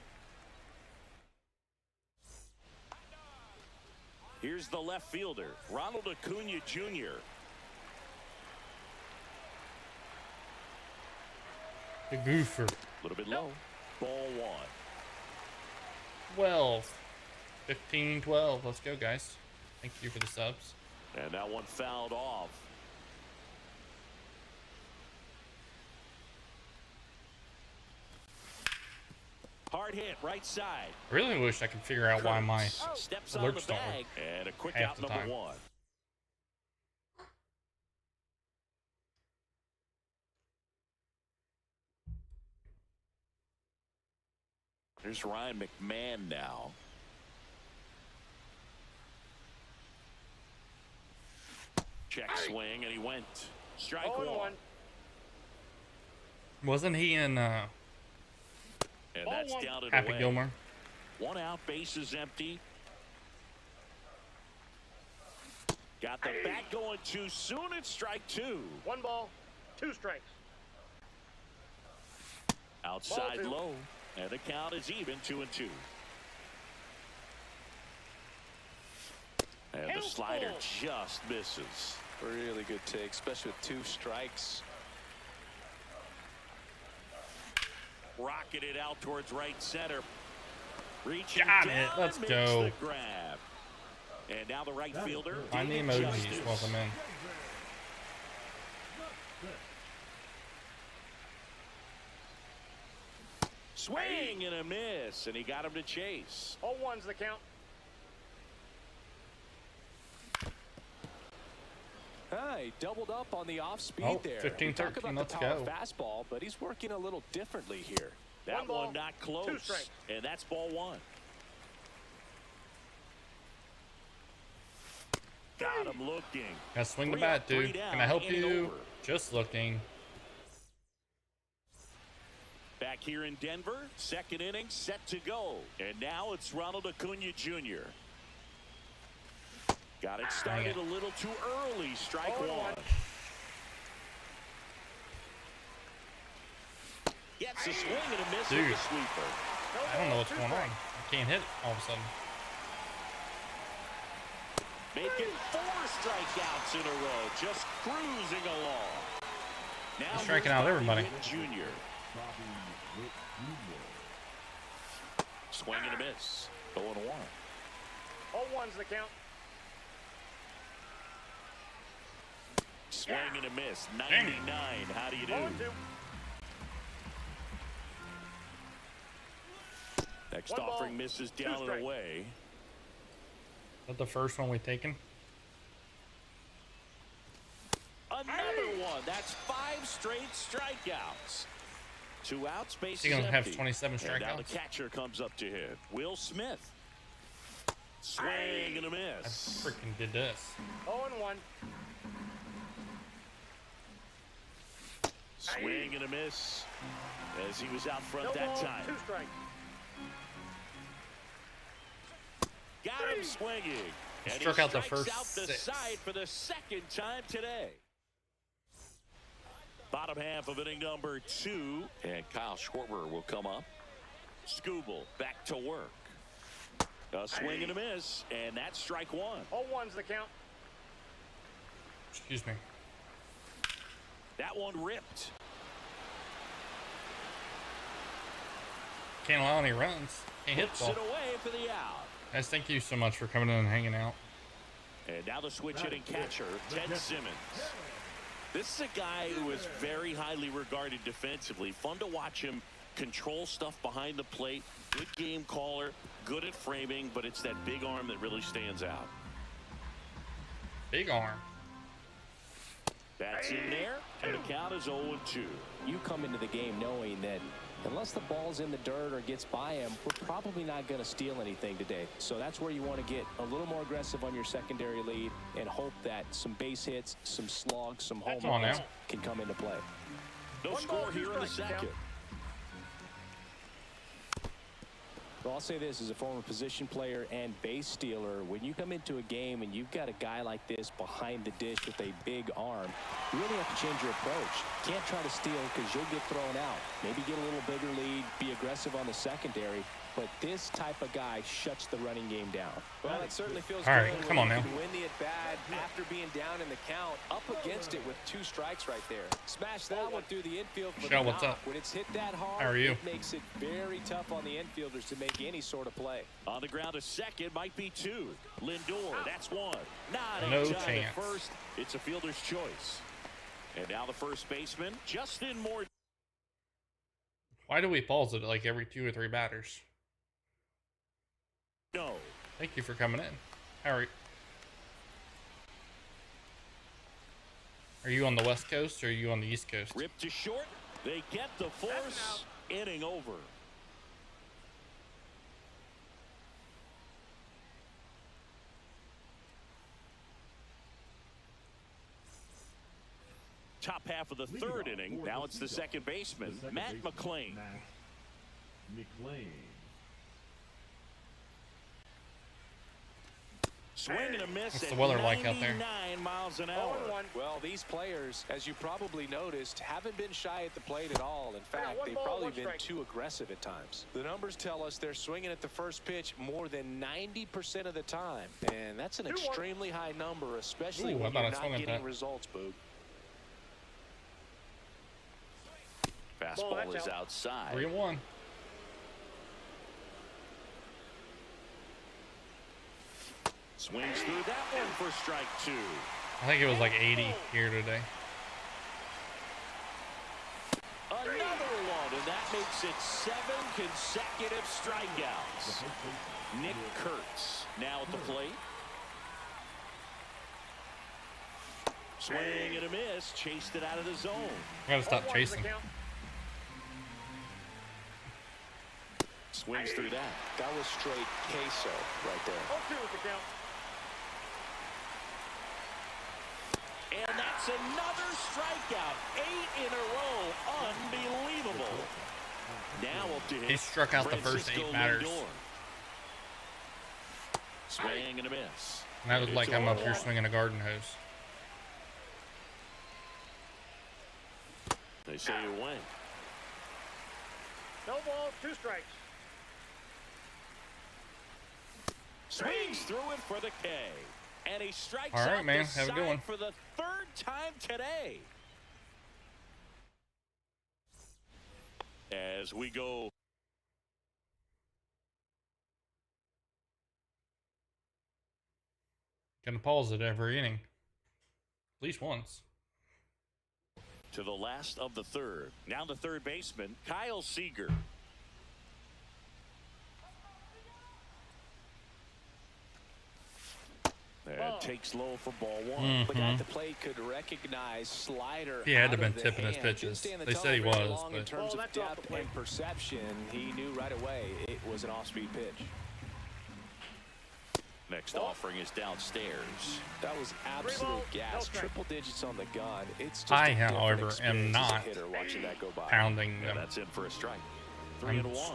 Here's the left fielder, Ronald Acuna Jr. The goofer. A little bit low. Ball one. 12. 15, 12. Let's go, guys. Thank you for the subs. And that one fouled off. Hard hit, right side. I really wish I could figure out why my Steps on the alerts don't work bag. And a quick half out the number time. one. There's Ryan McMahon now. Check swing, and he went. Strike 0-1. one. Wasn't he in And that's down and Happy away. Gilmore? One out, bases empty. Got the bat going too soon. It's strike two. 1 ball, 2 strikes. Outside Ball two. low. And the count is even, 2-2. And the Help slider ball. just misses. Really good take, especially with 2 strikes. Rocketed out towards right center. Reaching Got down it. Let's and go. makes the grab. And now the right fielder. Find the David emojis Justice. while I'm in. Swing and a miss, and he got him to chase. 0-1's the count. He doubled up on the off speed Oh, there. 15, We talk 13, about let's the power go. fastball, but he's working a little differently here. That 1 ball, one not 2 close, strikes. and that's ball one. Got him looking. Gotta swing the 3 bat, up, 3 dude. down, Can I help inning you? over. Just looking. Back here in Denver, second inning set to go. And now it's Ronald Acuna Jr. Got it started a little too early. Strike 0-1. one. Gets a swing and a miss with Dude. the sweeper. I don't know what's going on. I can't hit all of a sudden. Making 4 strikeouts in a row. Just cruising along. Now He's striking out everybody. Junior. Bobby Witt Jr. Swing and a miss. 0-1. 0-1's the count. Swing and a miss. 99. How do you do? 0-2. Next 1 ball, offering misses 2 down and strikes. away. Is that the first one we taken? Another one. That's 5 straight strikeouts. 2 outs, bases He's gonna have empty. 27 And now the strikeouts. catcher comes up to him. Will Smith. Swing and a I miss. freaking did this. 0-1. Swing and a miss. As he was out front No that ball, time. 2 strikes. Got him swinging. He And struck out the strikes first out the 6. side for the second time today. Bottom half of inning number 2. And Kyle Schwarber will come up. Scooble back to work. A swing and a miss. And that's strike 1. 0-1's the count. Excuse me. That one ripped. Can't allow any runs. Can't hit Puts the it ball. away for the out. Guys, thank you so much for coming in and hanging out. And now the switch hitting catcher, Ted Simmons. This is a guy who is very highly regarded defensively. Fun to watch him control stuff behind the plate. Good game caller, good at framing, but it's that big arm that really stands out. Big arm. Bats in there, and the count is 0-2. You come into the game knowing that unless the ball's in the dirt or gets by him, we're probably not going to steal anything today. So that's where you want to get a little more aggressive on your secondary lead and hope that some base hits, some slugs, some home Come on runs now. can come into play. No score here in the second. Well, I'll say this as a former position player and base stealer. When you come into a game and you've got a guy like this behind the dish with a big arm, you really have to change your approach. Can't try to steal because you'll get thrown out. Maybe get a little bigger lead, be aggressive on the secondary. But this type of guy shuts the running game down. Well, it certainly feels All right, good come when on you now. can win the at-bat after being down in the count, up against it with 2 strikes right there. Smash that one through the infield for Michelle, the what's knock. up? When it's hit that hard, How are you? it makes it very tough on the infielders to make any sort of play. On the ground, a second, might be 2. Lindor, that's 1. Not No in time chance. at first. It's a fielder's choice. And now the first baseman, Justin Moore. Why do we pause it like every 2 or 3 batters? No. Thank you for coming in. How are you? Are you on the West Coast or are you on the East Coast? Ripped to short. They get the force. Inning over. Top half of the third inning. Now it's the second baseman, Matt McClain. McClain. Swing and a miss. What's the at weather like out there? 99 miles an hour. 0-1. Well, these players, as you probably noticed, haven't been shy at the plate at all. In fact, one they've ball, probably one been strike. too aggressive at times. The numbers tell us they're swinging at the first pitch more than 90% of the time. And that's an 2-1. extremely high number, especially Ooh, I when thought you're I not swung at getting that. results, Boog. Fastball that's is out. outside. 3-1. Swings through that one for strike 2. I think it was like 80 here today. Another one, and that makes it 7 consecutive strikeouts. Nick Kurtz now at the plate. Swing and a miss, chased it out of the zone. I gotta stop 0-1's the chasing. count. Swings through that. That was straight queso right there. 0-2 is the count. And that's another strikeout. 8 in a row. Unbelievable. Now up to him. He struck out the first 8 Francisco batters. Lindor. Swing and a miss. And that was It's like I'm up here 0-1. swinging a garden hose. They say you win. No balls, 2 strikes. Swings through it for the K. And he strikes All right, out man. the Have a good side one. for the 3rd time today. As we go. Gonna pause it every inning. At least once. To the last of the 3rd. Now the third baseman, Kyle Seager. And takes low for ball 1. The guy at the plate could recognize slider. He had to out been of the tipping his hand. Didn't pitches. stay in the They tunnel said he very was, long but- in terms Oh, of that's off the depth plate. and perception, he knew right away it was an off-speed pitch. Next offering is downstairs. That was 3 absolute balls, no gas. strike. Triple digits on the gun. It's just I, a different however, am experience as a not hitter watching that go by. pounding And them. that's in for a strike. I'm 3-1.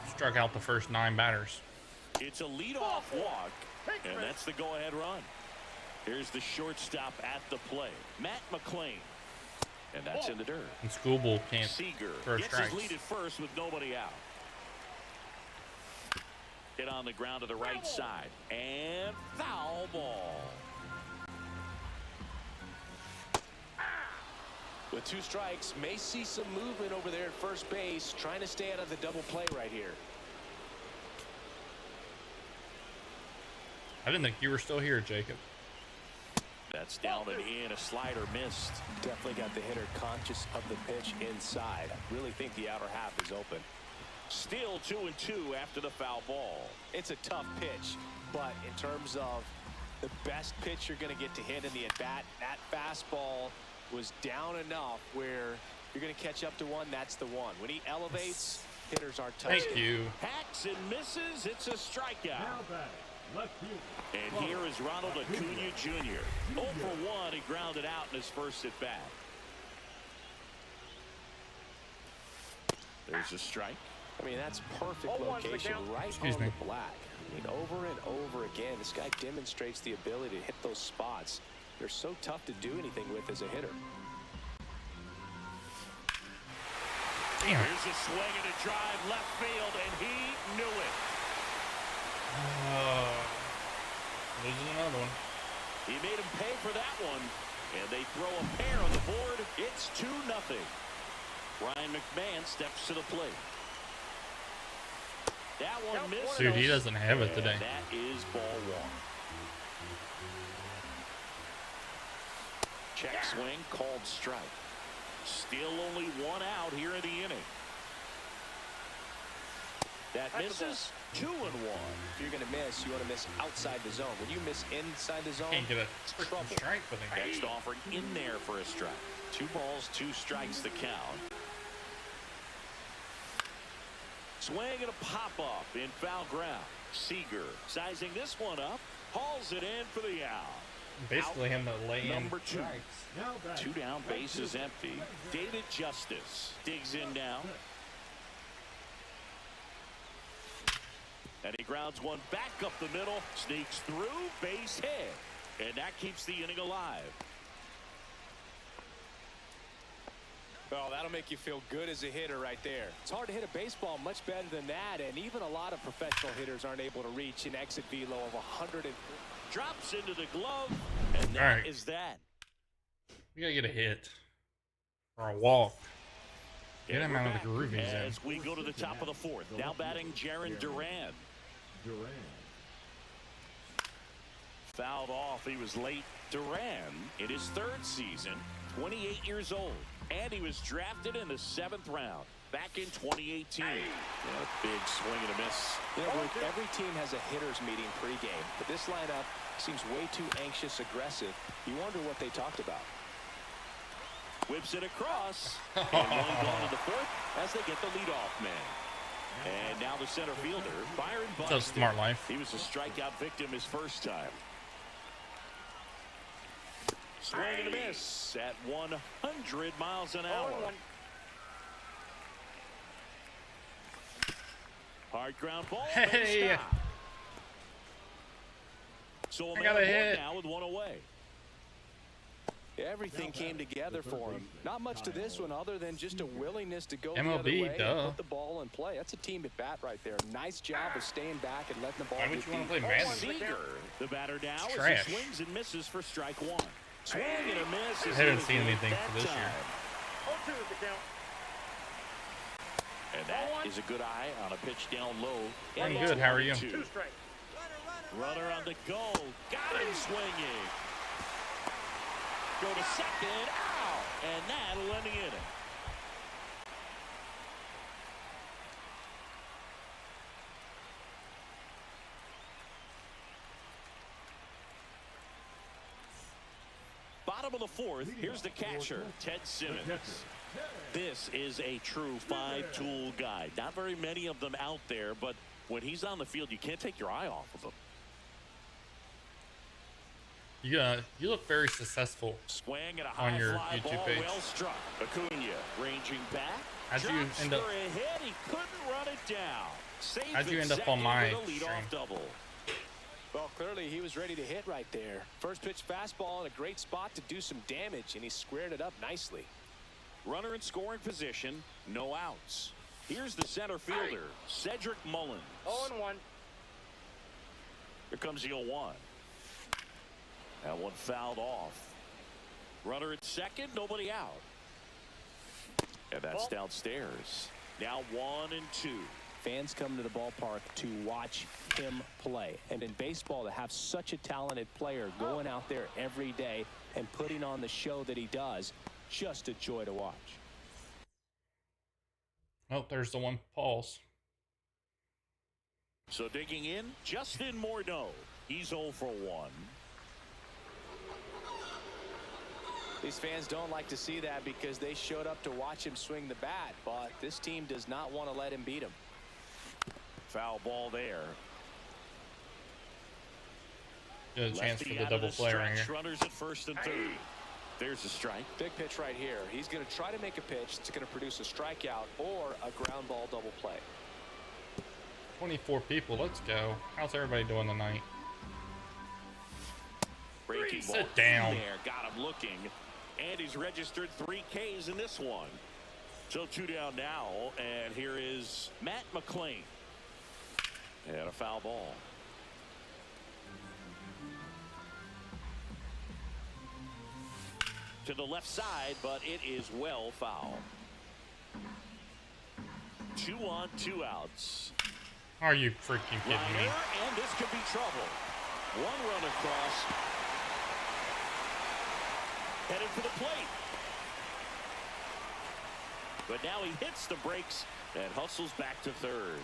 Struck out the first 9 batters. It's a leadoff walk, and that's the go-ahead run. Here's the shortstop at the plate, Matt McClain. And that's in the dirt. And Schoolbull can't Seager throw gets strikes. his lead at first with nobody out. Hit on the ground to the right side. And foul ball. With 2 strikes, may see some movement over there at first base, trying to stay out of the double play right here. I didn't think you were still here, Jacob. That's down and in. A slider missed. Definitely got the hitter conscious of the pitch inside. I really think the outer half is open. Still 2-2 after the foul ball. It's a tough pitch, but in terms of the best pitch you're going to get to hit in the at-bat, that fastball was down enough where you're going to catch up to one. That's the one. When he elevates, hitters aren't touching. Thank you. Hacks and misses. It's a strikeout. Now batting, left field. And here is Ronald Acuna Jr. 0 for 1. He grounded out in his first at bat. There's a strike. I mean, that's perfect 0-1's the location count. right Excuse on me. the black. I mean, over and over again, this guy demonstrates the ability to hit those spots. They're so tough to do anything with as a hitter. Damn. Here's a swing and a drive left field, and he knew it. Losing another one. He made him pay for that one, and they throw a pair on the board. It's 2-0. Ryan McMahon steps to the plate. That one missed. Dude, he doesn't have it And today. that is ball one. Check swing, called strike. Still only one out here in the inning. That misses. 2-1. If you're going to miss, you want to miss outside the zone. When you miss inside the zone, Can't get a freaking trouble. strike with him. Next offering in there for a strike. 2 balls, 2 strikes the count. Swing and a pop up in foul ground. Seager sizing this one up, hauls it in for the out. Basically him to lay in. Number 2. Now back. 2 down, base is empty. David Justice digs in now. And he grounds one back up the middle, sneaks through, base hit. And that keeps the inning alive. Well, that'll make you feel good as a hitter right there. It's hard to hit a baseball much better than that, and even a lot of professional hitters aren't able to reach an exit velo of 100. Drops into the glove, and that Alright. is that. We gotta get a hit. Or a walk. Get And him we're out of back the groove he's in. as we go to the top of the 4th. Now batting Jaron Duran. Duran. Fouled off. He was late. Duran in his 3rd season, 28 years old. And he was drafted in the 7th round back in 2018. Big swing and a miss. You know, Luke, every team has a hitter's meeting pregame, but this lineup seems way too anxious, aggressive. You wonder what they talked about. Whips it across. And one gone to the 4th as they get the leadoff man. And now the center fielder, Byron It's a Buxton. smart life. He was a strikeout victim his first time. Swing and a miss at 100 miles an hour. 0-1. Hard ground ball. Hey! No stop. So a I man got a aboard hit. now with one away. Everything came together for him. Not much to this one other than just a willingness to go the MLB, other way and duh. put the ball in play. That's a team at bat right there. Nice job of staying back and letting the ball Why would get you want to beat. play Madden? Seager, the batter now, It's as trash. he swings and misses for strike 1. Swing and a miss. I haven't seen anything that for this year. time. 0-2 is the count. And that is a good eye on a pitch down low. I'm And good. How are you? 2 strikes. Runner on the go. Got him swinging. Go to second. Out. And that'll end the inning. Bottom of the 4th. Here's the catcher, Ted Simmons. This is a true 5-tool guy. Not very many of them out there, but when he's on the field, you can't take your eye off of him. You look very successful. Swing and a On high your fly YouTube ball, page. well struck. Acuna ranging back. How'd you Drops end up- for a hit. He couldn't run it down. Saved How'd you it end up on second my with a leadoff stream? double. Well, clearly he was ready to hit right there. First pitch fastball in a great spot to do some damage, and he squared it up nicely. Runner in scoring position. No outs. Here's the center fielder, Cedric Mullins. 0-1. Here comes the 0-1. That one fouled off. Runner at second, nobody out. And that's downstairs. Now 1-2. Fans come to the ballpark to watch him play. And in baseball, to have such a talented player going out there every day and putting on the show that he does, just a joy to watch. Oh, there's the one. Pause. So digging in, Justin Morneau. He's 0 for 1. These fans don't like to see that because they showed up to watch him swing the bat, but this team does not want to let him beat him. Foul ball there. Good chance for Lefty the out of double play right stretch. here. Runners at first and third. There's a strike. Big pitch right here. He's going to try to make a pitch that's going to produce a strikeout or a ground ball double play. 24 people. Let's go. How's everybody doing tonight? Breaking ball Sit down. there. Got him looking. And he's registered 3 Ks in this one. So 2 down now. And here is Matt McClain. And a foul ball. To the left side, but it is well foul. 2 on, 2 outs. Are you freaking kidding me? Liner, and this could be trouble. 1 run across. Headed for the plate. But now he hits the brakes and hustles back to third.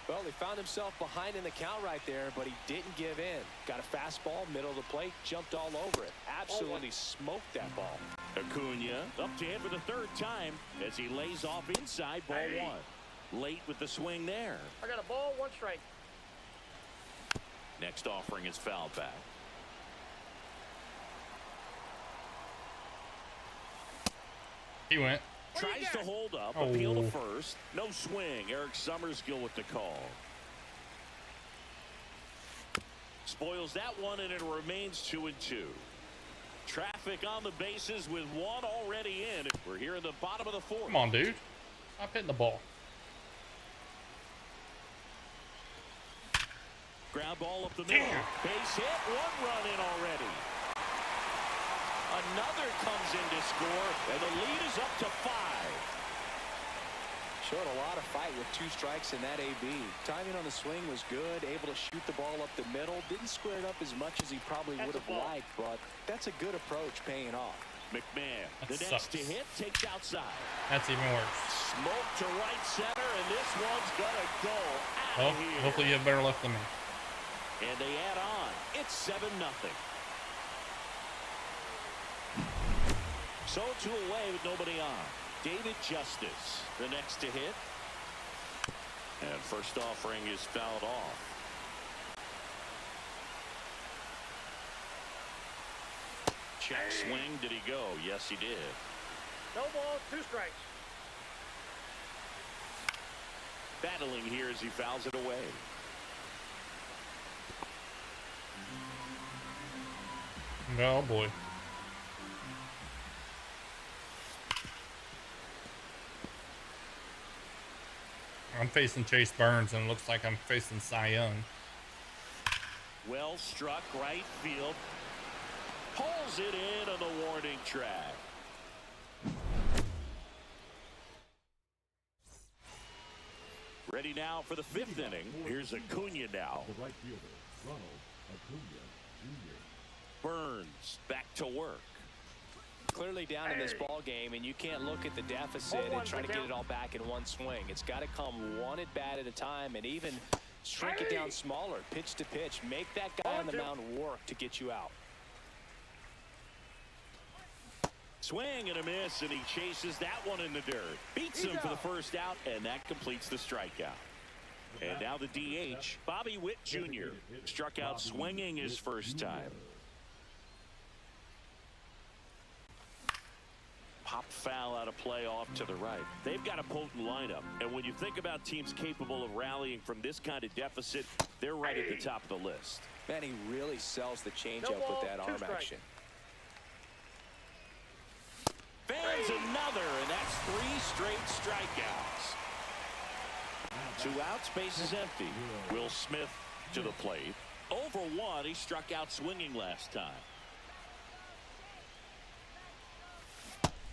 Well, he found himself behind in the count right there, but he didn't give in. Got a fastball, middle of the plate, jumped all over it. Absolutely smoked that ball. Acuna up to hit for the 3rd time as he lays off inside ball 1. Late with the swing there. I got a ball, 1 strike. Next offering is fouled back. He went. Tries to hold up, appeal to first. No swing. Eric Summerskill with the call. Spoils that one, and it remains 2-2. Traffic on the bases with 1 already in. We're here in the bottom of the 4th. Come on, dude. Stop hitting the ball. Ground ball up the middle. Damn. Base hit. 1 run in already. Another comes in to score, and the lead is up to 5. Showed a lot of fight with 2 strikes in that AB. Timing on the swing was good, able to shoot the ball up the middle. Didn't square it up as much as he probably would have liked, but that's a good approach paying off. McMahon, That the sucks. next to hit, takes outside. That's even worse. Smoke to right center, and this one's going to go out Well, of here. hopefully you have better luck than me. And they add on. It's 7-0. So 2 away with nobody on. David Justice, the next to hit. And first offering is fouled off. Check swing. Did he go? Yes, he did. No ball, 2 strikes. Battling here as he fouls it away. Oh boy. I'm facing Chase Burns, and it looks like I'm facing Cy Young. Well struck right field. Pulls it in on the warning track. Ready now for the 5th inning. Here's Acuna now. The right fielder, Ronald Acuna Jr. Burns back to work. Clearly down in this ball game, and you can't look at the deficit and try to get it all back in 1 swing. It's got to come 1 at bat at a time, and even shrink it down smaller, pitch to pitch. Make that guy on the mound work to get you out. Swing and a miss, and he chases that one in the dirt. Beats him for the first out, and that completes the strikeout. And now the DH, Bobby Witt Jr. struck out swinging his first time. Pop foul out of play off to the right. They've got a potent lineup, and when you think about teams capable of rallying from this kind of deficit, they're right at the top of the list. Man, he really sells the changeup with that arm action. Fans another, and that's 3 straight strikeouts. 2 outs, base is empty. Will Smith to the plate. Over 1, he struck out swinging last time.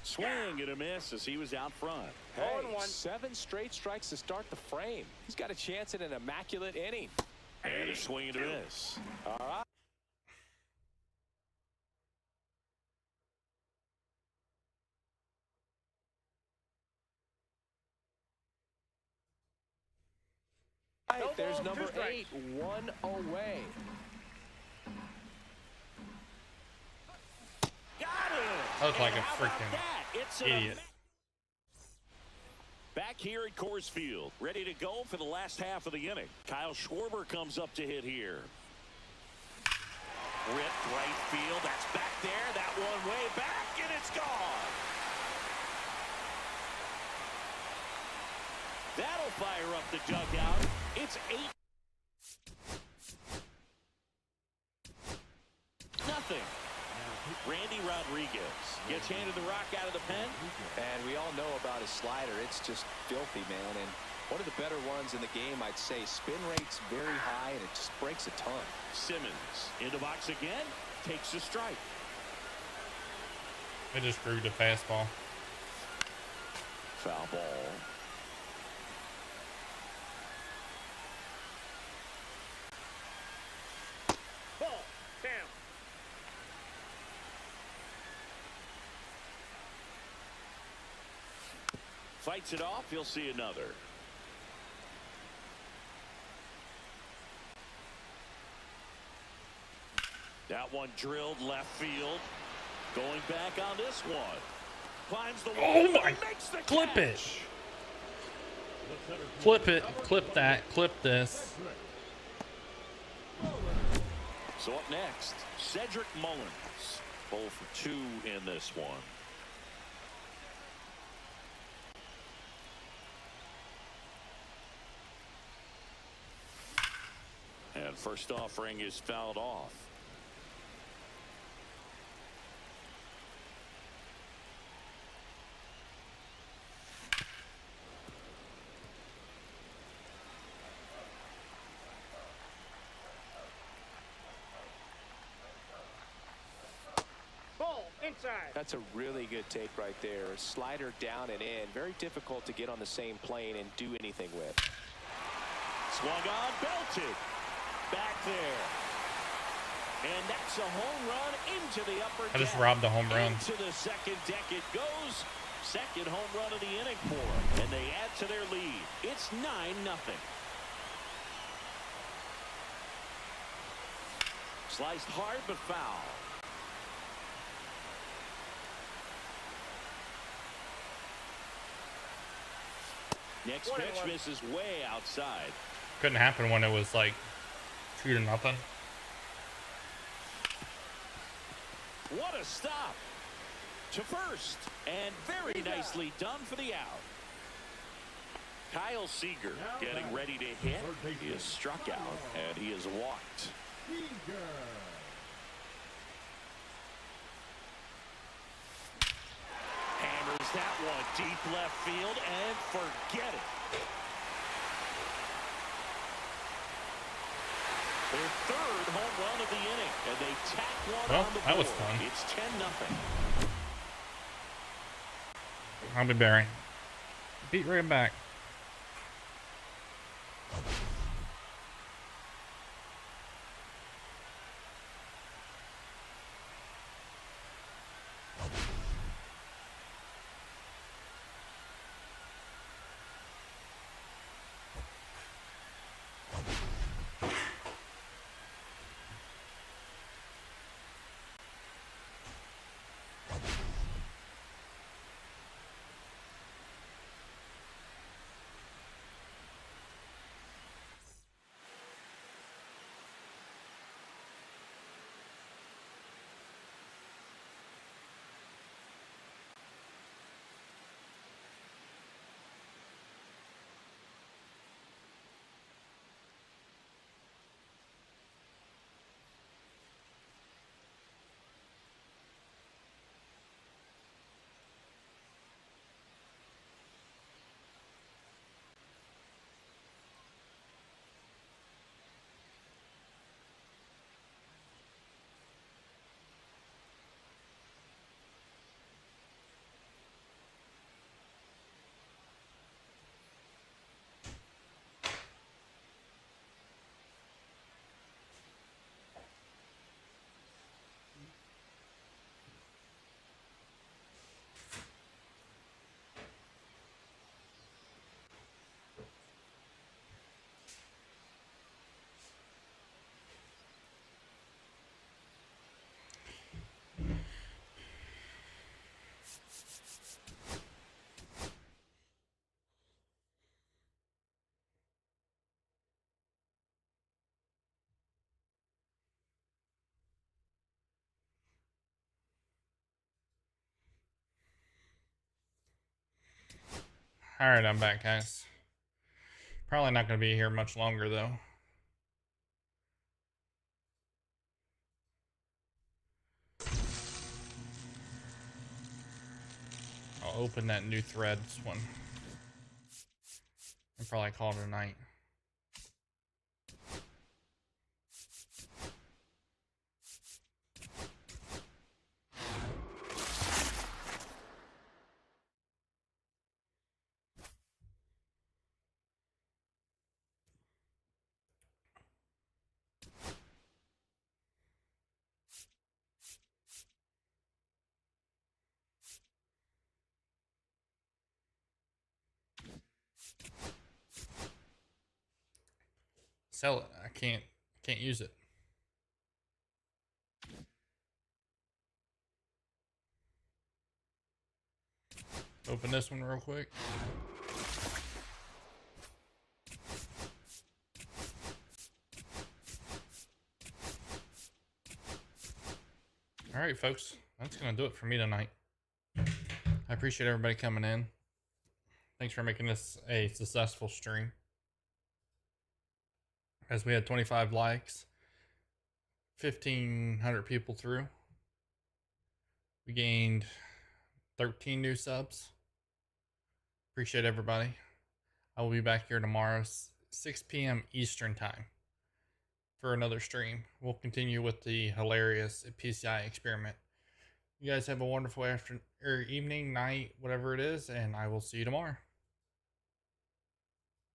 Swing and a miss as he was out front. Hey, 7 straight strikes to start the frame. He's got a chance at an immaculate inning. And a swing and a miss. All right. There's number 8, 1 away. Got it! That was like And a how about freaking that? It's idiot. Back here at Coors Field, ready to go for the last half of the inning. Kyle Schwarber comes up to hit here. Ripped right field. That's back there. That one way back, and gone. That'll fire up the dugout. It's 8-0. Randy Rodriguez gets handed the rock out of the pen. And we all know about his slider. It's just filthy, man. And one of the better ones in the game, I'd say. Spin rate's very high, and it just breaks a ton. Simmons in the box again. Takes a strike. I just screwed the fastball. Foul ball. Ball. Down. Fights it off. He'll see another. That one drilled left field. Going back on this one. Climbs the wall. Oh my! Makes the Clip catch. it. Clip it. Clip that. Clip this. So up next, Cedric Mullins. 0 for 2 in this one. And first offering is fouled off. Ball. Inside. That's a really good take right there. A slider down and in. Very difficult to get on the same plane and do anything with. Swung on, belted. Back there. And that's a home run into the upper deck. I just robbed a home run. Into the second deck it goes. Second home run of the inning for them. And they add to their lead. It's 9-0. Sliced hard but foul. Next pitch misses way outside. Couldn't happen when it was like 2-0. What a stop to first, and very nicely done for the out. Kyle Seager getting ready to hit. He is struck out and he is walked. Hammers that one deep left field and forget it. Their third home run of the inning, and they tack one Well, on the board. that was fun. It's 10-0. I'll be Barry. Beat right back. Alright, I'm back, guys. Probably not going to be here much longer, though. I'll open that new threads one. And probably call it a night. Sell it. I can't use it. Open this one real quick. All right, folks, that's going to do it for me tonight. I appreciate everybody coming in. Thanks for making this a successful stream. As we had 25 likes, 1,500 people through. We gained 13 new subs. Appreciate everybody. I will be back here tomorrow, 6 p.m. Eastern time, for another stream. We'll continue with the hilarious PCI experiment. You guys have a wonderful afternoon, evening, night, whatever it is, and I will see you tomorrow.